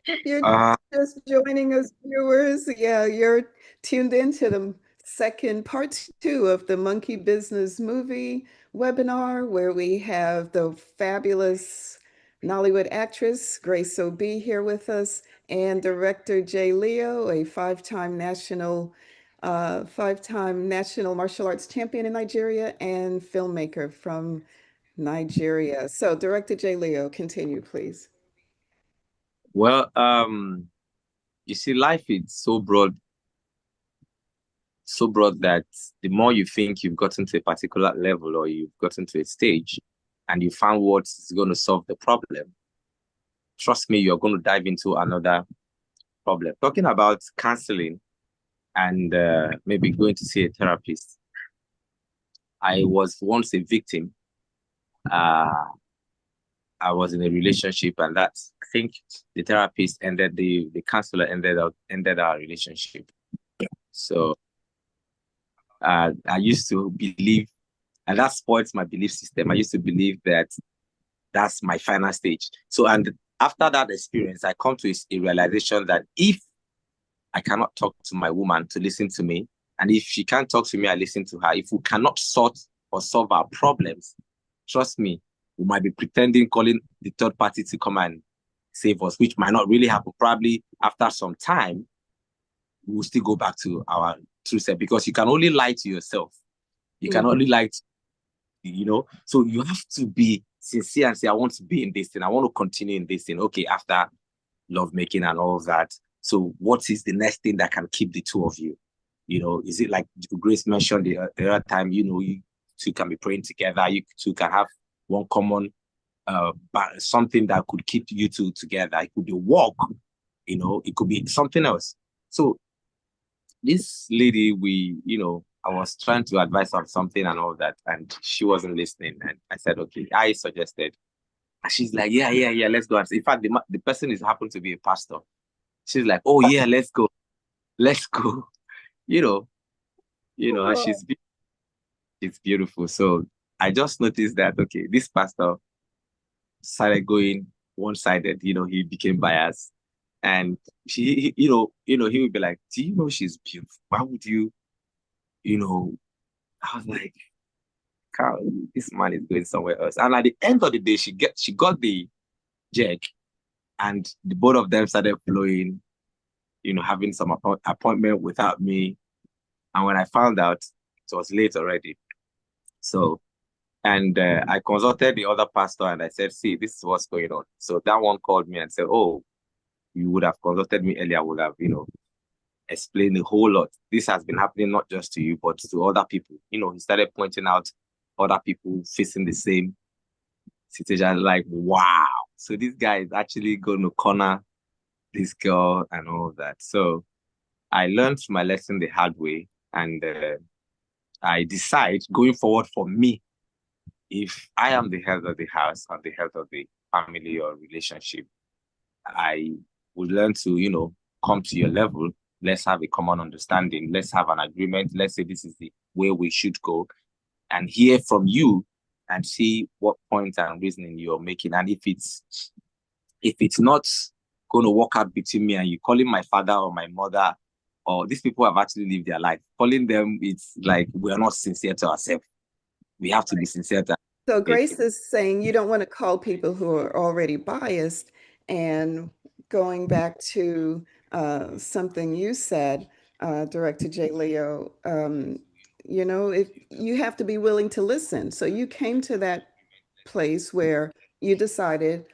If you're
Uh,
just joining us, viewers, yeah, you're tuned into the second part two of the Monkey Business Movie webinar, where we have the fabulous Nollywood actress Grace Obi here with us, and director Jay Leo, a five-time national martial arts champion in Nigeria and filmmaker from Nigeria. So, Director Jay Leo, continue, please.
well, you see, life is so broad that the more you think you've gotten to a particular level or you've gotten to a stage and you found what's going to solve the problem, trust me, you're going to dive into another problem. Talking about counseling and maybe going to see a therapist. I was once a victim. Uh, I was in a relationship, and I think the therapist ended the counselor ended our relationship. So I used to believe, and that spoils my belief system. I used to believe that that's my final stage. So, and after that experience, I come to a realization that if I cannot talk to my woman to listen to me, and if she can't talk to me, I listen to her. If we cannot sort or solve our problems, trust me, we might be pretending, calling the third party to come and save us, which might not really happen. Probably after some time, we'll still go back to our true self, because you can only lie to yourself. You can only lie to, so you have to be sincere and say, I want to be in this thing. I want to continue in this thing. Okay, after lovemaking and all of that. So what is the next thing that can keep the two of you? Is it like Grace mentioned the other time, you two can be praying together. You two can have one common, but something that could keep you two together. It could be work, it could be something else. So this lady, I was trying to advise her on something and all that, and she wasn't listening. And I said, okay, I suggested. And she's like, yeah, let's go. And in fact, the person is happened to be a pastor. She's like, oh yeah, let's go. Let's go. You know, and she's beautiful. So I just noticed that, okay, this pastor started going one-sided, he became biased. And he would be like, do you know she's beautiful? Why would you, I was like, Carl, this man is going somewhere else. And at the end of the day, she got the check, and the both of them started flowing, having some appointment without me. And when I found out, it was late already. So, and I consulted the other pastor, and I said, see, this is what's going on. So that one called me and said, oh, you would have consulted me earlier, I would have, explained a whole lot. This has been happening not just to you, but to other people. He started pointing out other people facing the same situation. Like, wow. So this guy is actually going to corner this girl and all of that. So I learned my lesson the hard way, and I decide going forward for me, if I am the head of the house and the head of the family or relationship, I would learn to, come to your level. Let's have a common understanding. Let's have an agreement. Let's say this is the way we should go, and hear from you and see what points and reasoning you're making. And if it's not going to work out between me and you, calling my father or my mother, or these people have actually lived their life, calling them, it's like we are not sincere to ourselves. We have to be sincere to
So
ourselves.
Grace is saying you don't want to call people who are already biased. And going back to something you said, Director J. Leo, if you have to be willing to listen. So you came to that place where you decided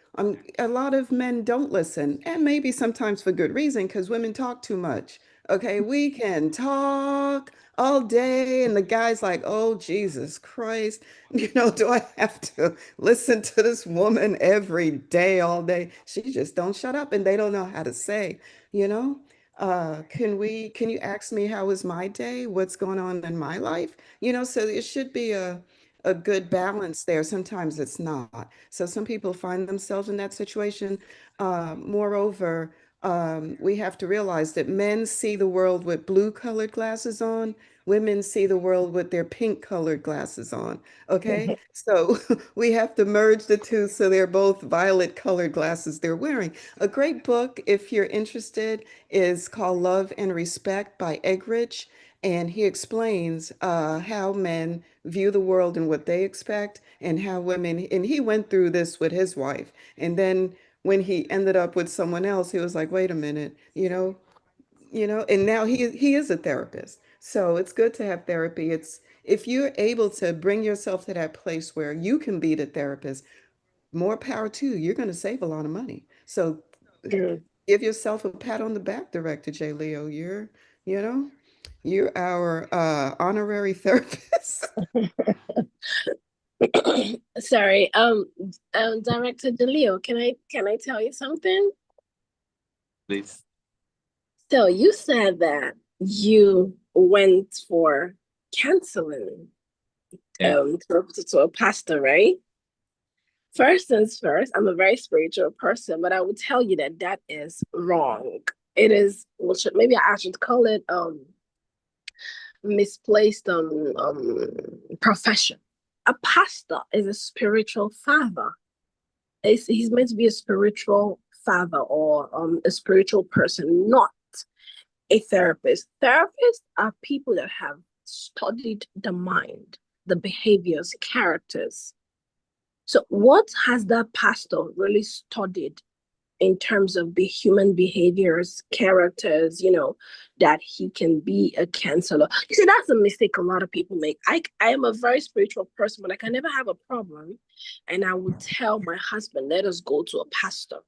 a lot of men don't listen, and maybe sometimes for good reason, because women talk too much. Okay, we can talk all day, and the guy's like, oh, Jesus Christ, do I have to listen to this woman every day, all day? She just don't shut up, and they don't know how to say, you know, can you ask me how was my day? What's going on in my life? So it should be a good balance there. Sometimes it's not. So some people find themselves in that situation. Moreover, we have to realize that men see the world with blue colored glasses on. Women see the world with their pink colored glasses on. Okay. So we have to merge the two so they're both violet colored glasses they're wearing. A great book, if you're interested, is called Love and Respect by Eggridge. And he explains how men view the world and what they expect, and how women, and he went through this with his wife. And then when he ended up with someone else, he was like, wait a minute, and now he is a therapist. So it's good to have therapy. It's if you're able to bring yourself to that place where you can be the therapist, more power to you. You're going to save a lot of money. So give yourself a pat on the back, Director J. Leo. You know, you're our honorary therapist.
Sorry, Director DeLeo, can I tell you something?
Please.
So you said that you went for counseling
Yeah.
to a pastor, right? First things first, I'm a very spiritual person, but I would tell you that that is wrong. It is, maybe I should call it misplaced profession. A pastor is a spiritual father. He's meant to be a spiritual father or a spiritual person, not a therapist. Therapists are people that have studied the mind, the behaviors, characters. So, what has that pastor really studied in terms of human behaviors, characters, that he can be a counselor? You see, that's a mistake a lot of people make. I am a very spiritual person, but I can never have a problem. And I would tell my husband, let us go to a pastor.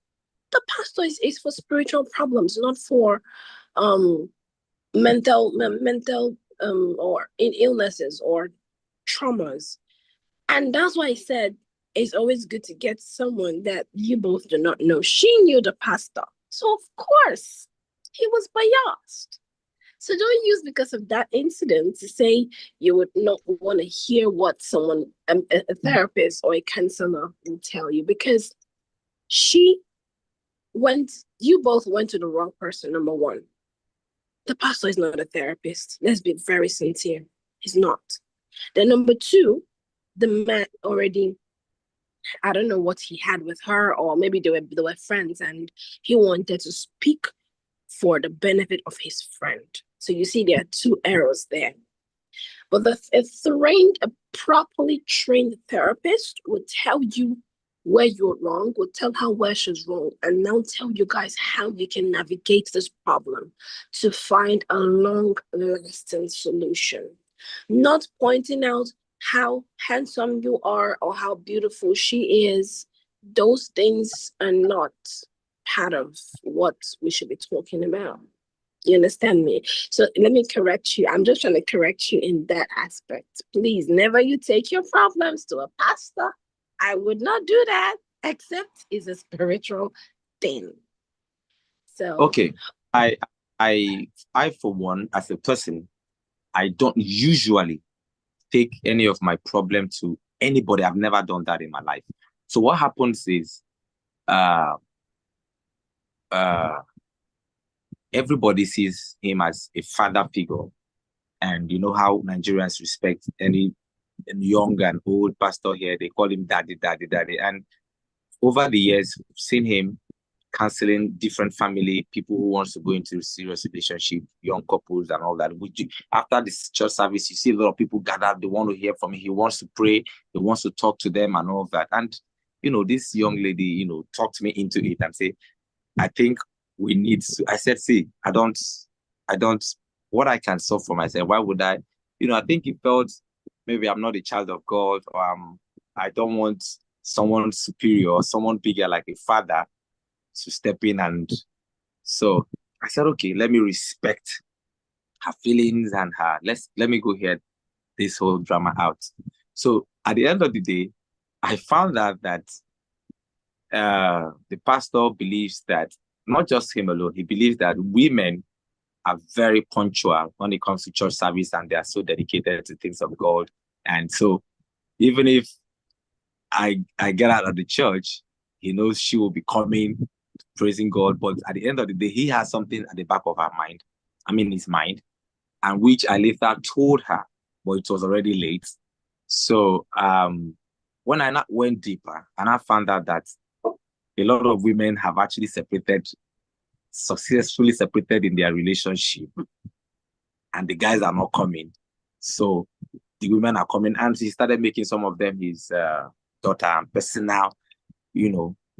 The pastor is for spiritual problems, not for mental or in illnesses or traumas. And that's why I said it's always good to get someone that you both do not know. She knew the pastor, so of course he was biased. So don't use because of that incident to say you would not want to hear what someone, a therapist or a counselor will tell you, because you both went to the wrong person, number one. The pastor is not a therapist. Let's be very sincere. He's not. Then number two, the man already, I don't know what he had with her, or maybe they were friends and he wanted to speak for the benefit of his friend. So you see, there are two errors there. But a properly trained therapist will tell you where you're wrong, will tell her where she's wrong, and now tell you guys how you can navigate this problem to find a long-lasting solution. Not pointing out how handsome you are or how beautiful she is. Those things are not part of what we should be talking about. You understand me? So let me correct you. I'm just trying to correct you in that aspect. Please, never you take your problems to a pastor. I would not do that, except it's a spiritual thing. So
Okay. I for one, as a person, I don't usually take any of my problem to anybody. I've never done that in my life. So what happens is everybody sees him as a father figure. And you know how Nigerians respect any young and old pastor here. They call him daddy, daddy, daddy. And over the years, we've seen him counseling different family, people who wants to go into a serious relationship, young couples and all that. After this church service, you see a lot of people gathered. They want to hear from him. He wants to pray. He wants to talk to them and all of that. And, this young lady, talked me into it and say, I think we need to. I said, see, I don't, what I can solve for myself, why would I? I think he felt maybe I'm not a child of God, or I don't want someone superior or someone bigger like a father to step in. And so I said, okay, let me respect her feelings and let me go hear this whole drama out. So at the end of the day, I found out that the pastor believes that not just him alone, he believes that women are very punctual when it comes to church service, and they are so dedicated to things of God. And so even if I get out of the church, he knows she will be coming, praising God. But at the end of the day, he has something at the back of his mind, and which I later told her, but it was already late. So when I went deeper, and I found out that a lot of women have actually successfully separated in their relationship, and the guys are not coming. So the women are coming, and he started making some of them his daughter and personal,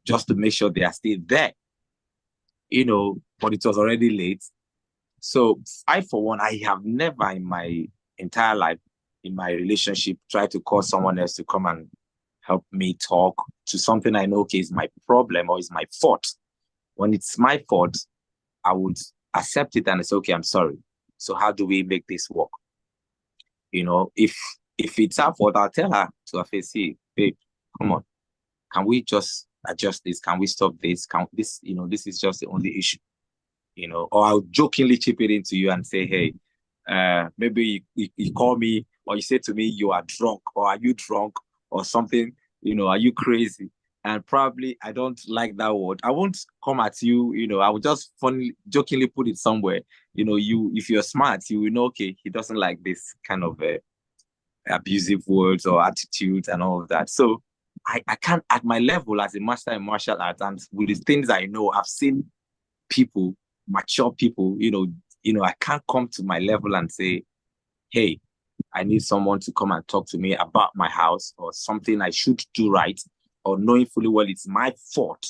just to make sure they are still there. But it was already late. So I, for one, I have never in my entire life, in my relationship, tried to call someone else to come and help me talk to something I know, okay, is my problem or is my fault. When it's my fault, I would accept it and say, okay, I'm sorry. So how do we make this work? If it's her fault, I'll tell her to her face, see, babe, come on, can we just adjust this? Can we stop this? This is just the only issue, or I'll jokingly chip it into you and say, hey, maybe you call me or you say to me, you are drunk, or are you drunk or something, are you crazy? and probably I don't like that word, I won't come at you, I will just funny, jokingly put it somewhere. If you're smart, you will know, okay, he doesn't like this kind of abusive words or attitudes and all of that. So I can't, at my level as a master in martial arts and with the things I know, I've seen people, mature people, I can't come to my level and say, hey, I need someone to come and talk to me about my house or something I should do right, or knowing fully well it's my fault.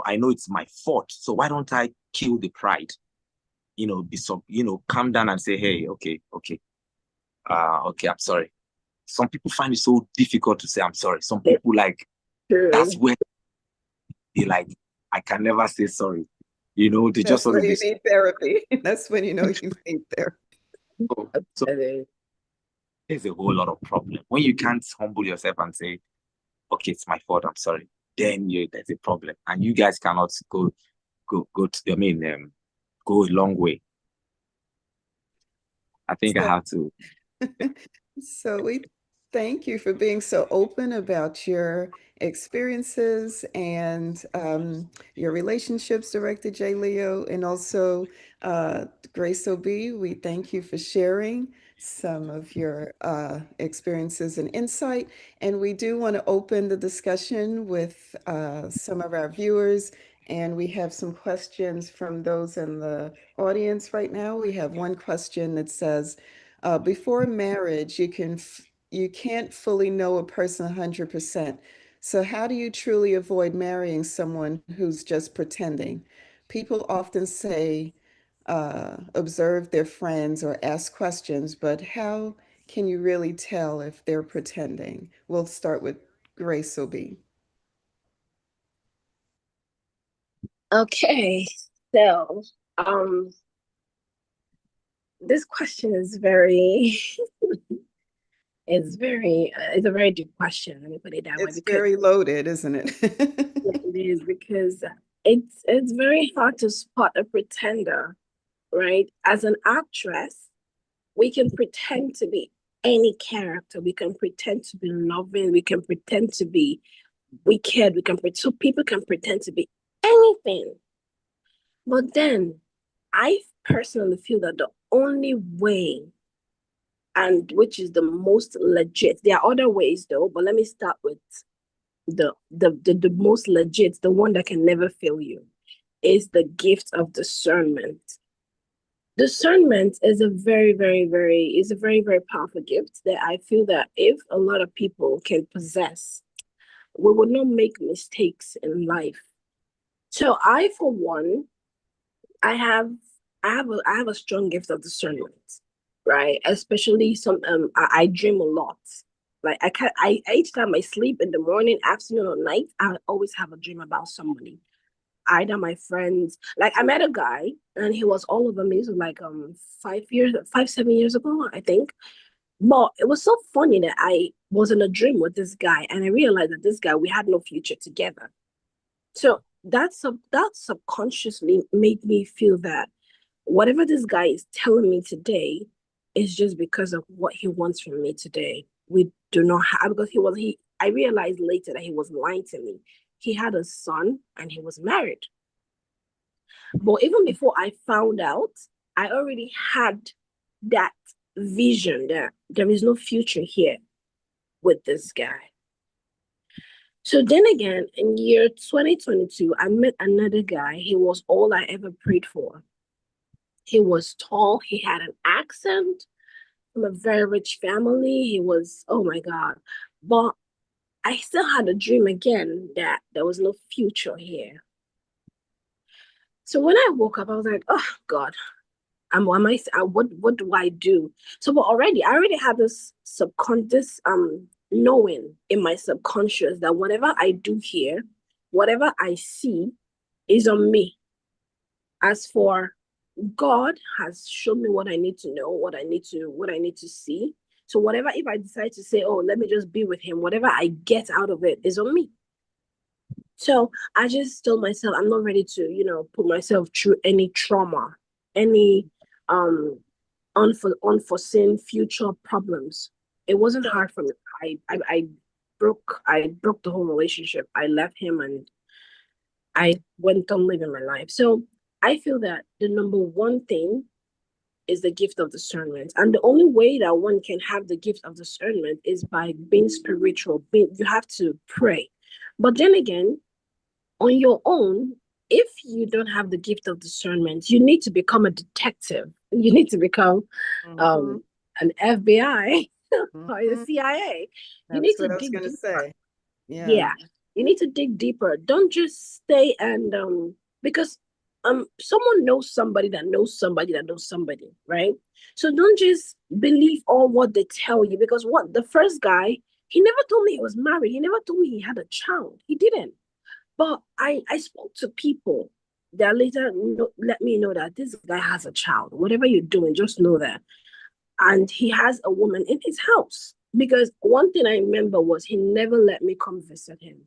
I know it's my fault. So why don't I kill the pride? Calm down and say, hey, okay, okay, I'm sorry. Some people find it so difficult to say I'm sorry. Some people that's where they I can never say sorry. They
That's
just
where
want to
you
be.
need therapy. That's when you know you need therapy.
So there's a whole lot of problem when you can't humble yourself and say, okay, it's my fault, I'm sorry. Then there's a problem, and you guys cannot go to. Go a long way. I think I
So
have to.
So we thank you for being so open about your experiences and your relationships, Director J. Leo, and also Grace Obi. We thank you for sharing some of your experiences and insight. And we do want to open the discussion with some of our viewers. And we have some questions from those in the audience right now. We have one question that says, before marriage, you can't fully know a person 100%. So how do you truly avoid marrying someone who's just pretending? People often say, observe their friends or ask questions, but how can you really tell if they're pretending? We'll start with Grace Obi.
Okay, so um, this question is very, it's a very deep question. Let me put it that way
It's
because
very loaded, isn't it?
it is because it's very hard to spot a pretender, right? As an actress, we can pretend to be any character. We can pretend to be loving. We can pretend to be wicked. So people can pretend to be anything. But then I personally feel that the only way, and which is the most legit, there are other ways though, but let me start with the most legit, the one that can never fail you, is the gift of discernment. Discernment is a very, very powerful gift that I feel that if a lot of people can possess, we would not make mistakes in life. So I, for one, I have I have a strong gift of discernment, right? Especially I dream a lot. Like I can I each time I sleep in the morning, afternoon, or night, I always have a dream about somebody. Either my friends, like I met a guy and he was all over me. This was like 7 years ago, I think. But it was so funny that I was in a dream with this guy and I realized that this guy, we had no future together. So that subconsciously made me feel that whatever this guy is telling me today is just because of what he wants from me today. We do not have, because he I realized later that he was lying to me. He had a son and he was married. But even before I found out, I already had that vision that there is no future here with this guy. So then again, in year 2022, I met another guy. He was all I ever prayed for. He was tall, he had an accent from a very rich family. He was, oh my God. But I still had a dream again that there was no future here. So when I woke up, I was like, oh God, what do I do? So but I already had this subconscious knowing in my subconscious that whatever I do here, whatever I see is on me. As for God has shown me what I need to know, what I need to see. So whatever, if I decide to say, oh, let me just be with him, whatever I get out of it is on me. So I just told myself I'm not ready to, put myself through any trauma, any um unforeseen future problems. It wasn't
So
hard for me. I broke the whole relationship. I left him and I went on living my life. So I feel that the number one thing is the gift of discernment. And the only way that one can have the gift of discernment is by being spiritual. You have to pray. But then again, on your own, if you don't have the gift of discernment, you need to become a detective. You need to become
Mm-hmm.
an FBI or the
Mm-hmm.
CIA. You need
That's
to
what I was
dig
going to
deeper.
say. Yeah.
Yeah, you need to dig deeper. Don't just stay and because someone knows somebody that knows somebody that knows somebody, right? So don't just believe all what they tell you, because what the first guy, he never told me he was married. He never told me he had a child. He didn't. But I spoke to people that later let me know that this guy has a child. Whatever you're doing, just know that. And he has a woman in his house. Because one thing I remember was he never let me come visit him.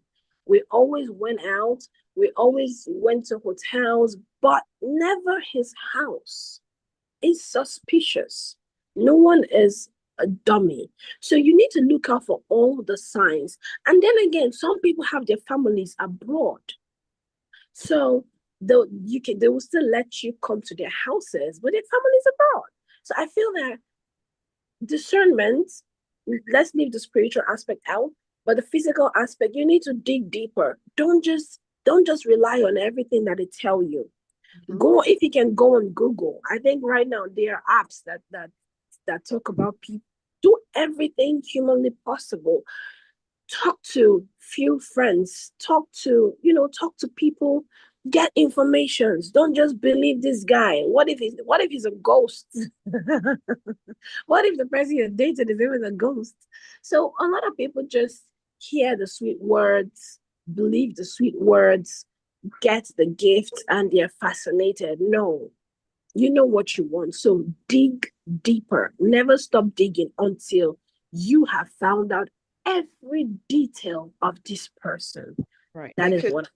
We always went out, we always went to hotels, but never his house. It's suspicious. No one is a dummy. So you need to look out for all the signs. And then again, some people have their families abroad. So they will still let you come to their houses, but their families abroad. So I feel that discernment, let's leave the spiritual aspect out, but the physical aspect, you need to dig deeper. Don't just rely on everything that they tell you.
Mm-hmm.
Go, if you can, go on Google. I think right now there are apps that talk about people. Do everything humanly possible. Talk to few friends, talk to people, get informations. Don't just believe this guy. What if he's a ghost? What if the person you're dating is even a ghost? So a lot of people just hear the sweet words, believe the sweet words, get the gift, and they're fascinated. No, you know what you want. So dig deeper. Never stop digging until you have found out every detail of this person.
Right.
That is what.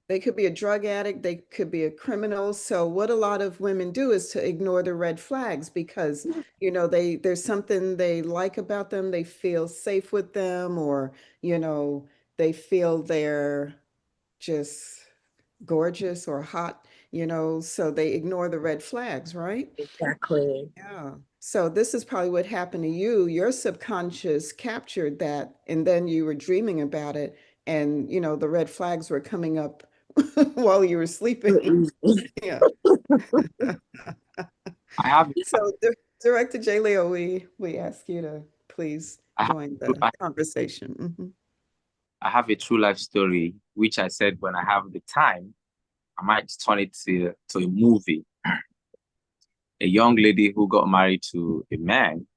They could be a drug addict, they could be a criminal. So what a lot of women do is to ignore the red flags because, there's something they like about them, they feel safe with them, or, you know, they feel they're just gorgeous or hot, so they ignore the red flags, right?
Exactly.
Yeah. So this is probably what happened to you. Your subconscious captured that, and then you were dreaming about it, and the red flags were coming up while you were
So
sleeping.
easy.
Yeah.
I have
So, Director J. Leo, we ask you to please
I have
join the conversation. Mhm.
I have a true life story, which I said when I have the time, I might turn it to a movie. A young lady who got married to a man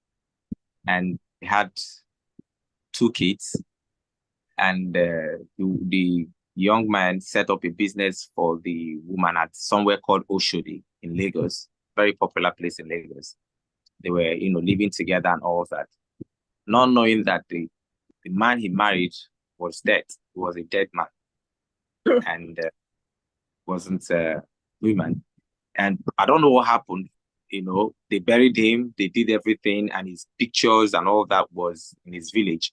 and had two kids, and the young man set up a business for the woman at somewhere called Oshodi in Lagos, very popular place in Lagos. They were, living together and all of that, not knowing that the man he married was dead. He was a dead man and wasn't human. And I don't know what happened. They buried him, they did everything, and his pictures and all that was in his village.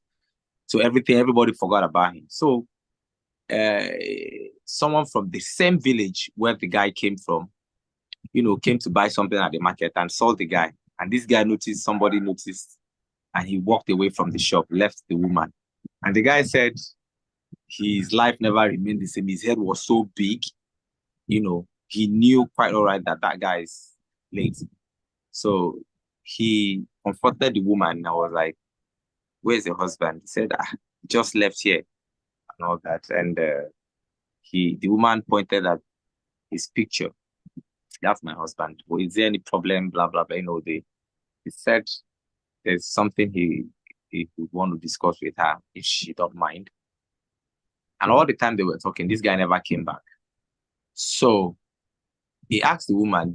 So everybody forgot about him. So uh, someone from the same village where the guy came from, came to buy something at the market and saw the guy. And this guy somebody noticed, and he walked away from the shop, left the woman. And the guy said his life never remained the same. His head was so big, he knew quite all right that that guy is late. So he comforted the woman and I was like, where's your husband? He said, he just left here and all that. And the woman pointed at his picture. That's my husband. Well, is there any problem? Blah, blah, blah. He said there's something he would want to discuss with her if she don't mind. And all the time they were talking, this guy never came back. So he asked the woman,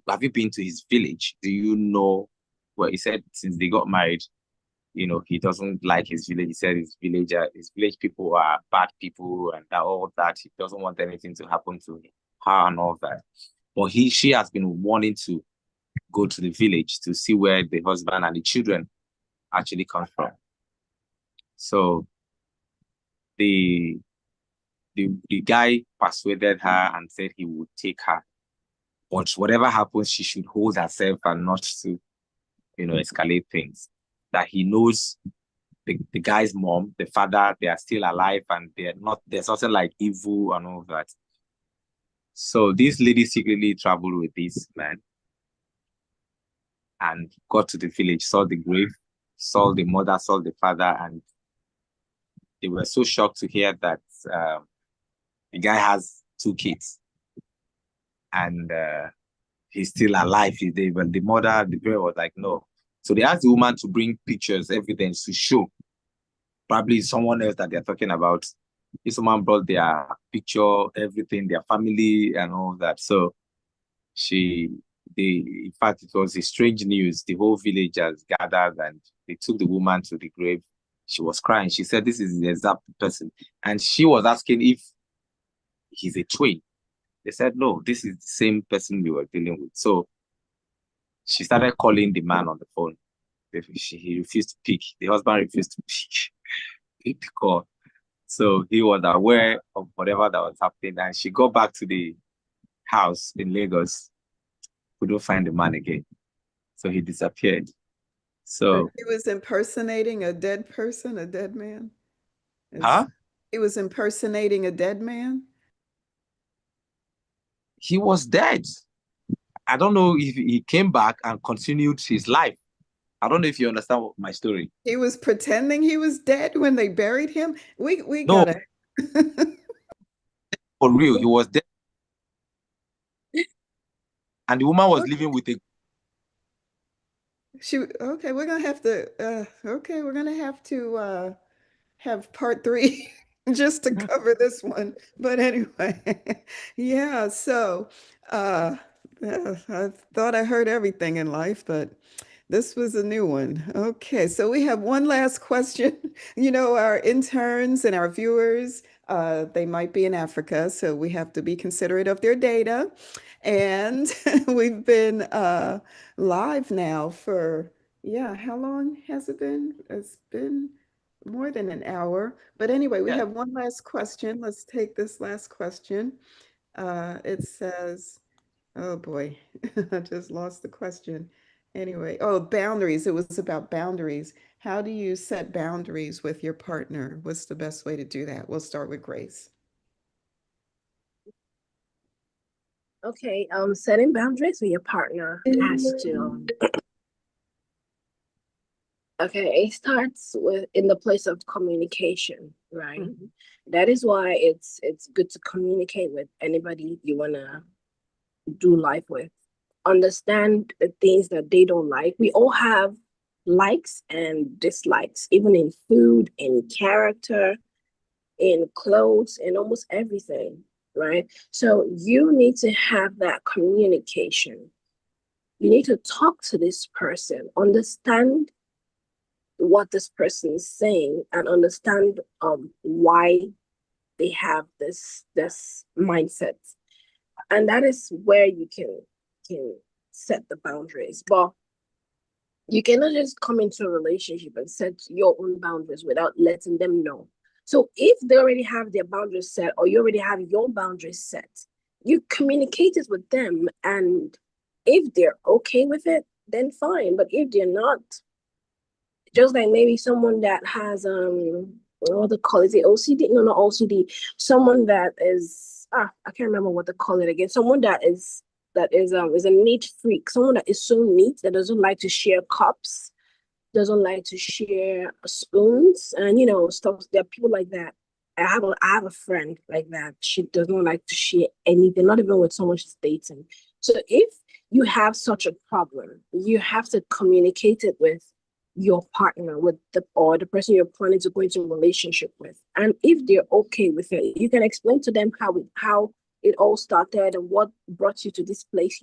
have you been to his village? Do you know? Well, he said since they got married, he doesn't like his village. He said his village people are bad people and all that. He doesn't want anything to happen to her and all that. But she has been wanting to go to the village to see where the husband and the children actually come from. So the the guy persuaded her and said he would take her, but whatever happens, she should hold herself and not to, escalate things. That he knows the guy's mom, the father, they are still alive and there's nothing like evil and all of that. So this lady secretly traveled with this man and got to the village, saw the grave, saw the mother, saw the father, and they were so shocked to hear that the guy has 2 kids and he's still alive. When the mother, the parent was like, no. So they asked the woman to bring pictures, evidence to show probably someone else that they're talking about. If someone brought their picture, everything, their family and all that. So in fact, it was a strange news. The whole village has gathered and they took the woman to the grave. She was crying. She said, this is the exact person. And she was asking if he's a twin. They said, no, this is the same person we were dealing with. So she started calling the man on the phone. He refused to pick. The husband refused to pick the call. So he was aware of whatever that was happening. And she got back to the house in Lagos. Couldn't find the man again. So he disappeared. So
he was impersonating a dead person, a dead man.
huh?
He was impersonating a dead man.
He was dead. I don't know if he came back and continued his life. I don't know if you understand my story.
He was pretending he was dead when they buried him. We
No,
gotta.
for real, he was dead. And the woman was living with a
Okay, we're gonna have to we're gonna have part three just to cover this one. But anyway, yeah, so I thought I heard everything in life, but this was a new one. Okay, so we have one last question. You know, our interns and our viewers, they might be in Africa, so we have to be considerate of their data. And we've been live now for, yeah, how long has it been? It's been more than an hour. But anyway, we
yeah.
have one last question. Let's take this last question. It says, oh boy, I just lost the question. Anyway, oh, boundaries. It was about boundaries. How do you set boundaries with your partner? What's the best way to do that? We'll start with Grace.
Okay, setting boundaries with your partner has to okay, it starts with in the place of communication, right?
Mhm.
That is why it's good to communicate with anybody you wanna do life with. Understand the things that they don't like. We all have likes and dislikes, even in food, in character, in clothes, in almost everything, right? So you need to have that communication. You need to talk to this person, understand what this person is saying, and understand why they have this mindset. And that is where you can set the boundaries. But you cannot just come into a relationship and set your own boundaries without letting them know. So if they already have their boundaries set or you already have your boundaries set, you communicate it with them. And if they're okay with it, then fine. But if they're not, just like maybe someone that has what they call it, OCD? No, not OCD. Someone that is I can't remember what they call it again. Someone that is a neat freak. Someone that is so neat that doesn't like to share cups, doesn't like to share spoons, and stuff. There are people like that. I have a friend like that. She doesn't like to share anything, not even with someone she's dating. So if you have such a problem, you have to communicate it with your partner, with the person you're planning to go into a relationship with. And if they're okay with it, you can explain to them how it all started and what brought you to this place.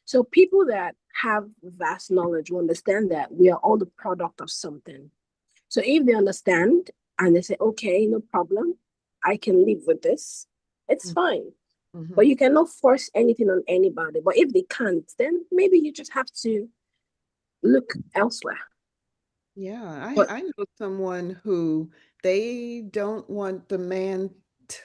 So people that have vast knowledge will understand that we are all the product of something. So if they understand and they say, okay, no problem, I can live with this, it's fine. But
Mhm.
you cannot force anything on anybody. But if they can't, then maybe you just have to look elsewhere.
Yeah,
But
I know someone who they don't want the man's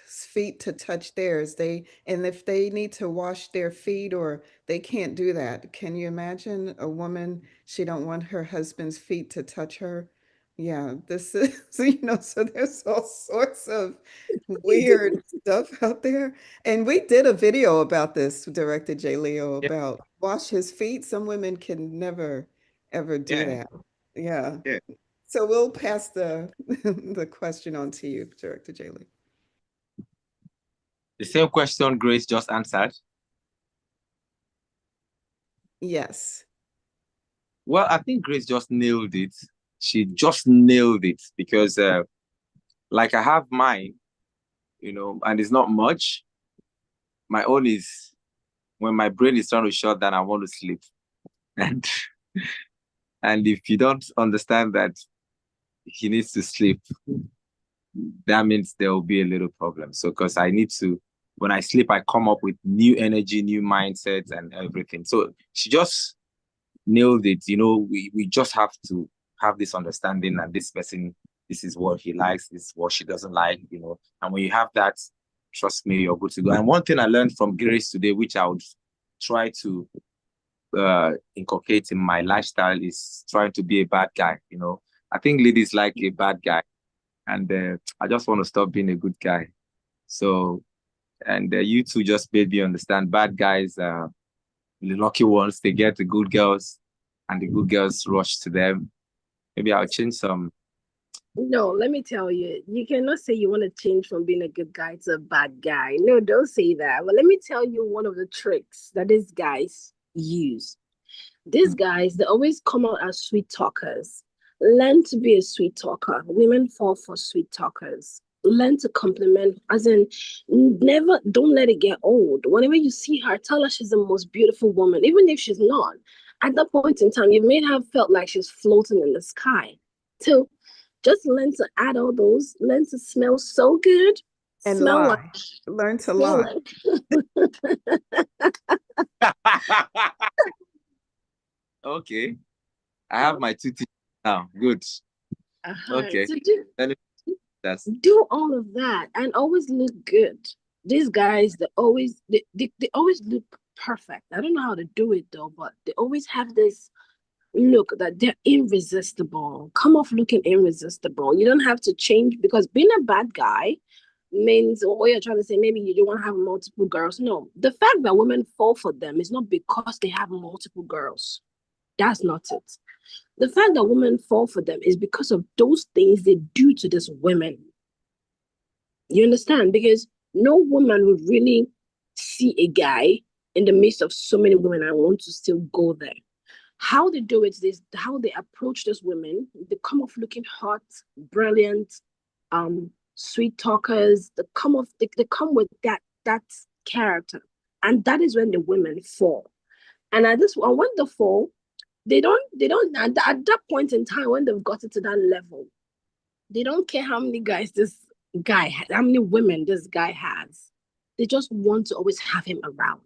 feet to touch theirs. And if they need to wash their feet or they can't do that. Can you imagine a woman, she don't want her husband's feet to touch her? Yeah, this is, so there's all sorts of weird stuff out there. And we did a video about this, Director J. Leo,
yeah,
about wash his feet. Some women can never, ever do
yeah,
that. Yeah.
yeah.
So we'll pass the the question on to you, Director Jaylee.
The same question Grace just answered.
Yes.
Well, I think Grace just nailed it. She just nailed it because, like, I have mine, and it's not much. My own is when my brain is trying to shut down, I want to sleep. And and if you don't understand that he needs to sleep, that means there will be a little problem. So, because I need to, when I sleep, I come up with new energy, new mindsets, and everything. So she just nailed it. We just have to have this understanding that this person, this is what he likes, this is what she doesn't like. And when you have that, trust me, you're good to go. And one thing I learned from Grace today, which I would try to inculcate in my lifestyle, is trying to be a bad guy. I think ladies like a bad guy, and I just want to stop being a good guy. So, and you two just made me understand bad guys, the lucky ones, they get the good girls, and the good girls rush to them. Maybe I'll change some.
No, let me tell you, you cannot say you want to change from being a good guy to a bad guy. No, don't say that. But let me tell you one of the tricks that these guys use. These guys, they always come out as sweet talkers. Learn to be a sweet talker. Women fall for sweet talkers. Learn to compliment, as in, never, don't let it get old. Whenever you see her, tell her she's the most beautiful woman, even if she's not. At that point in time, you've made her felt like she's floating in the sky. So just learn to add all those, learn to smell so good,
And
smell like,
lie. Learn to
smell
lie.
like.
Okay, I have my two teeth now. Good. Okay.
So
Then that's
do all of that and always look good. These guys, they always look perfect. I don't know how to do it though, but they always have this look that they're irresistible. Come off looking irresistible. You don't have to change because being a bad guy means what you're trying to say, maybe you don't want to have multiple girls. No, the fact that women fall for them is not because they have multiple girls. That's not it. The fact that women fall for them is because of those things they do to these women. You understand? Because no woman would really see a guy in the midst of so many women and want to still go there. How they do it is how they approach those women. They come off looking hot, brilliant, sweet talkers. They come with that character. And that is when the women fall. And when they fall, they don't at that point in time when they've gotten to that level, they don't care how many guys this how many women this guy has. They just want to always have him around.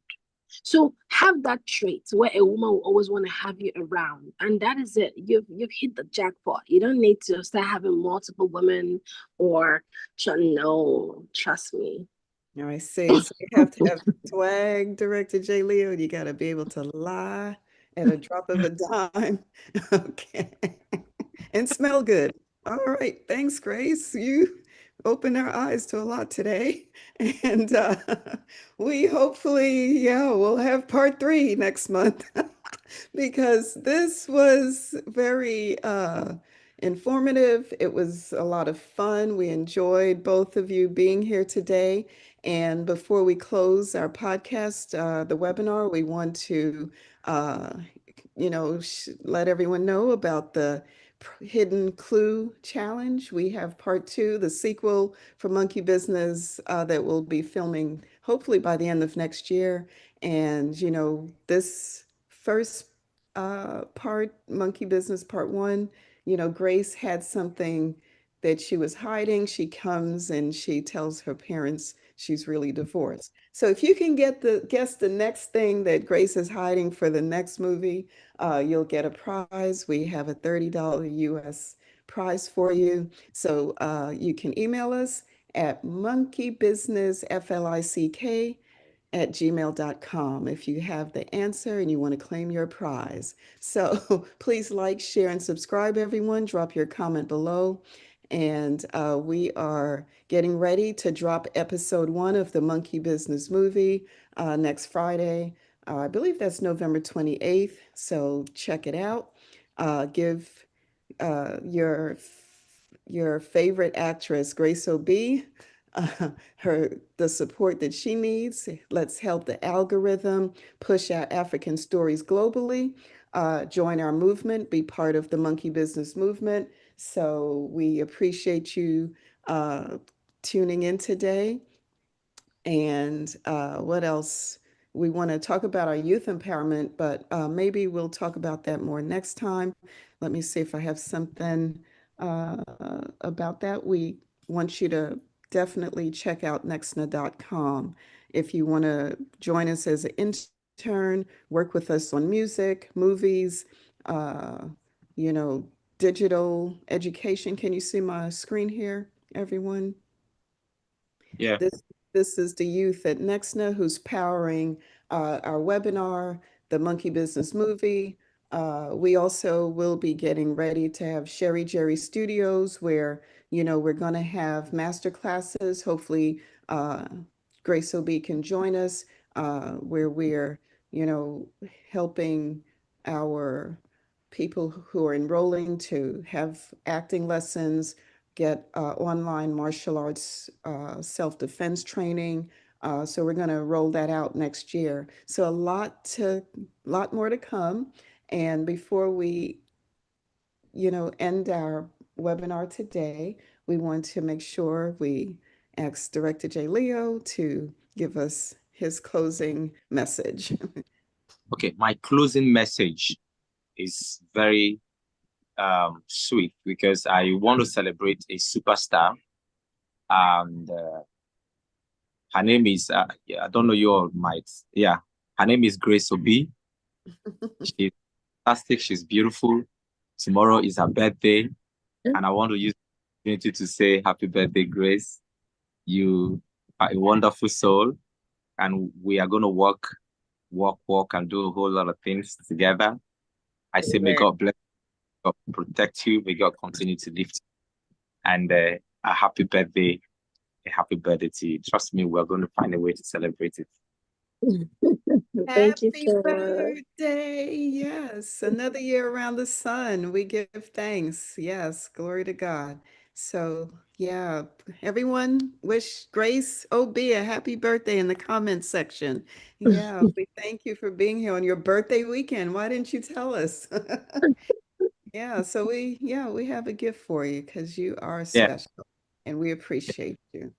So have that trait where a woman will always want to have you around, and that is it. You've hit the jackpot. You don't need to start having multiple women or no, trust me.
Now I see. So you have to have swag, Director J. Leo. You got to be able to lie at a drop of a dime. Okay. And smell good. All right. Thanks, Grace. You opened our eyes to a lot today. And we hopefully, yeah, we'll have part three next month. Because this was very informative. It was a lot of fun. We enjoyed both of you being here today. And before we close our podcast, the webinar, we want to, uh, let everyone know about the Hidden Clue Challenge. We have part two, the sequel for Monkey Business, that we'll be filming hopefully by the end of next year. And, this first part, Monkey Business Part One, Grace had something that she was hiding. She comes and she tells her parents she's really divorced. So if you can guess the next thing that Grace is hiding for the next movie, you'll get a prize. We have a $30 US prize for you. So you can email us at monkeybusinessflick@gmail.com if you have the answer and you want to claim your prize. So please like, share, and subscribe, everyone. Drop your comment below. And we are getting ready to drop episode 1 of the Monkey Business movie next Friday. I believe that's November 28th. So check it out. Give uh, your your favorite actress, Grace Obi, her the support that she needs. Let's help the algorithm push our African stories globally. Join our movement, be part of the Monkey Business movement. So we appreciate you uh, tuning in today. And what else? We want to talk about our youth empowerment, but maybe we'll talk about that more next time. Let me see if I have something about that. We want you to definitely check out nextna.com if you want to join us as an intern, work with us on music, movies, uh, you know, digital education. Can you see my screen here, everyone?
Yeah.
This this is the youth at Nexna who's powering our webinar, the Monkey Business Movie. We also will be getting ready to have Sherry Jerry Studios, where we're going to have master classes. Hopefully, uh, Grace Obi can join us, where we're you know helping our people who are enrolling to have acting lessons, get online martial arts self-defense training. So we're going to roll that out next year. So lot more to come. And before we, end our webinar today, we want to make sure we ask Director J. Leo to give us his closing message.
Okay, my closing message is very sweet because I want to celebrate a superstar, and her name is I don't know, you all might, yeah, her name is Grace Obi. She's fantastic. She's beautiful. Tomorrow is her birthday, and I want to use the opportunity to say happy birthday, Grace. You are a wonderful soul, and we are going to walk, and do a whole lot of things together. I say, may
Amen.
God bless, God protect you, may God continue to lift you, and a happy birthday to you. Trust me, we're going to find a way to celebrate it.
Thank you
Happy
so much.
birthday. Yes, another year around the sun. We give thanks. Yes, glory to God. So, yeah, everyone wish Grace OB a happy birthday in the comments section. Yeah, we thank you for being here on your birthday weekend. Why didn't you tell us? Yeah, so we have a gift for you because you are
Yeah.
special and we appreciate you.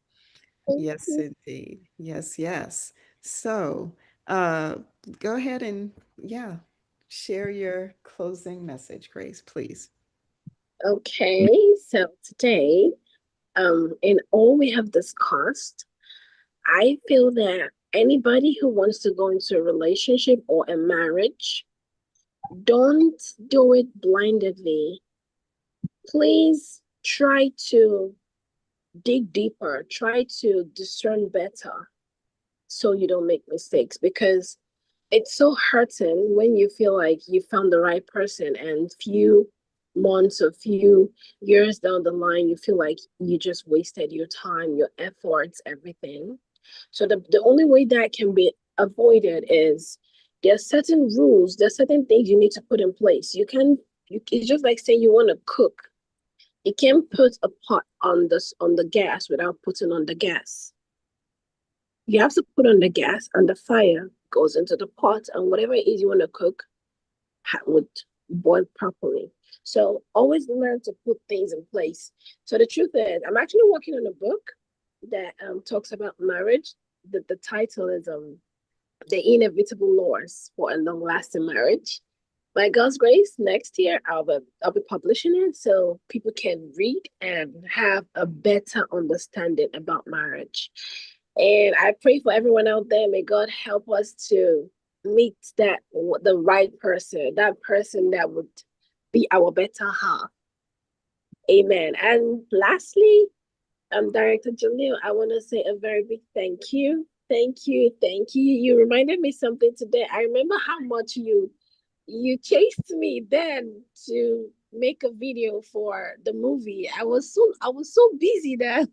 Yes, indeed. Yes, yes. So, uh, go ahead and share your closing message, Grace, please.
Okay, so today, in all we have discussed, I feel that anybody who wants to go into a relationship or a marriage, don't do it blindly. Please try to dig deeper, try to discern better so you don't make mistakes, because it's so hurting when you feel like you found the right person and few months or few years down the line you feel like you just wasted your time, your efforts, everything. So the only way that can be avoided is there are certain rules, there are certain things you need to put in place. It's just like saying you want to cook. You can't put a pot on the gas without putting on the gas. You have to put on the gas, and the fire goes into the pot, and whatever it is you want to cook would boil properly. So always learn to put things in place. So the truth is, I'm actually working on a book that talks about marriage. The title is The Inevitable Laws for a Long Lasting Marriage. By God's grace, next year I'll be publishing it so people can read and have a better understanding about marriage. And I pray for everyone out there. May God help us to meet the right person, that person that would be our better half. Amen. And lastly, Director Jaleel, I want to say a very big thank you. Thank you. Thank you. You reminded me something today. I remember how much you chased me then to make a video for the movie. I was so busy that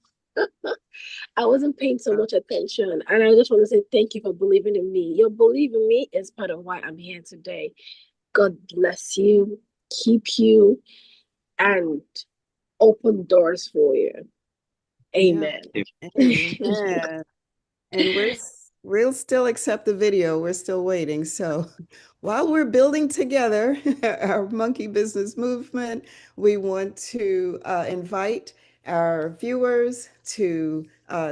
I wasn't paying so much attention. And I just want to say thank you for believing in me. Your belief in me is part of why I'm here today. God bless you, keep you, and open doors for you.
Yeah.
Amen.
Amen. And we'll still accept the video. We're still waiting. So while we're building together our monkey business movement, we want to invite our viewers to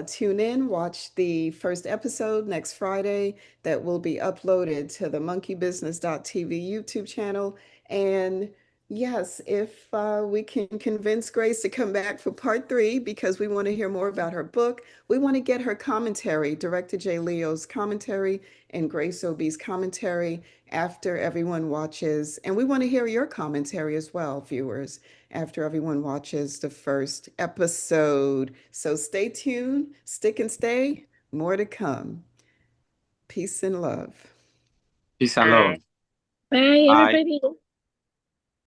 tune in, watch the first episode next Friday that will be uploaded to the monkeybusiness.tv YouTube channel. And yes, if we can convince Grace to come back for part three, because we want to hear more about her book. We want to get her commentary, Director J. Leo's commentary and Grace Obi's commentary after everyone watches. And we want to hear your commentary as well, viewers, after everyone watches the first episode. So stay tuned, stick and stay, more to come. Peace and love.
Peace and
Bye.
love.
Bye,
Bye.
everybody.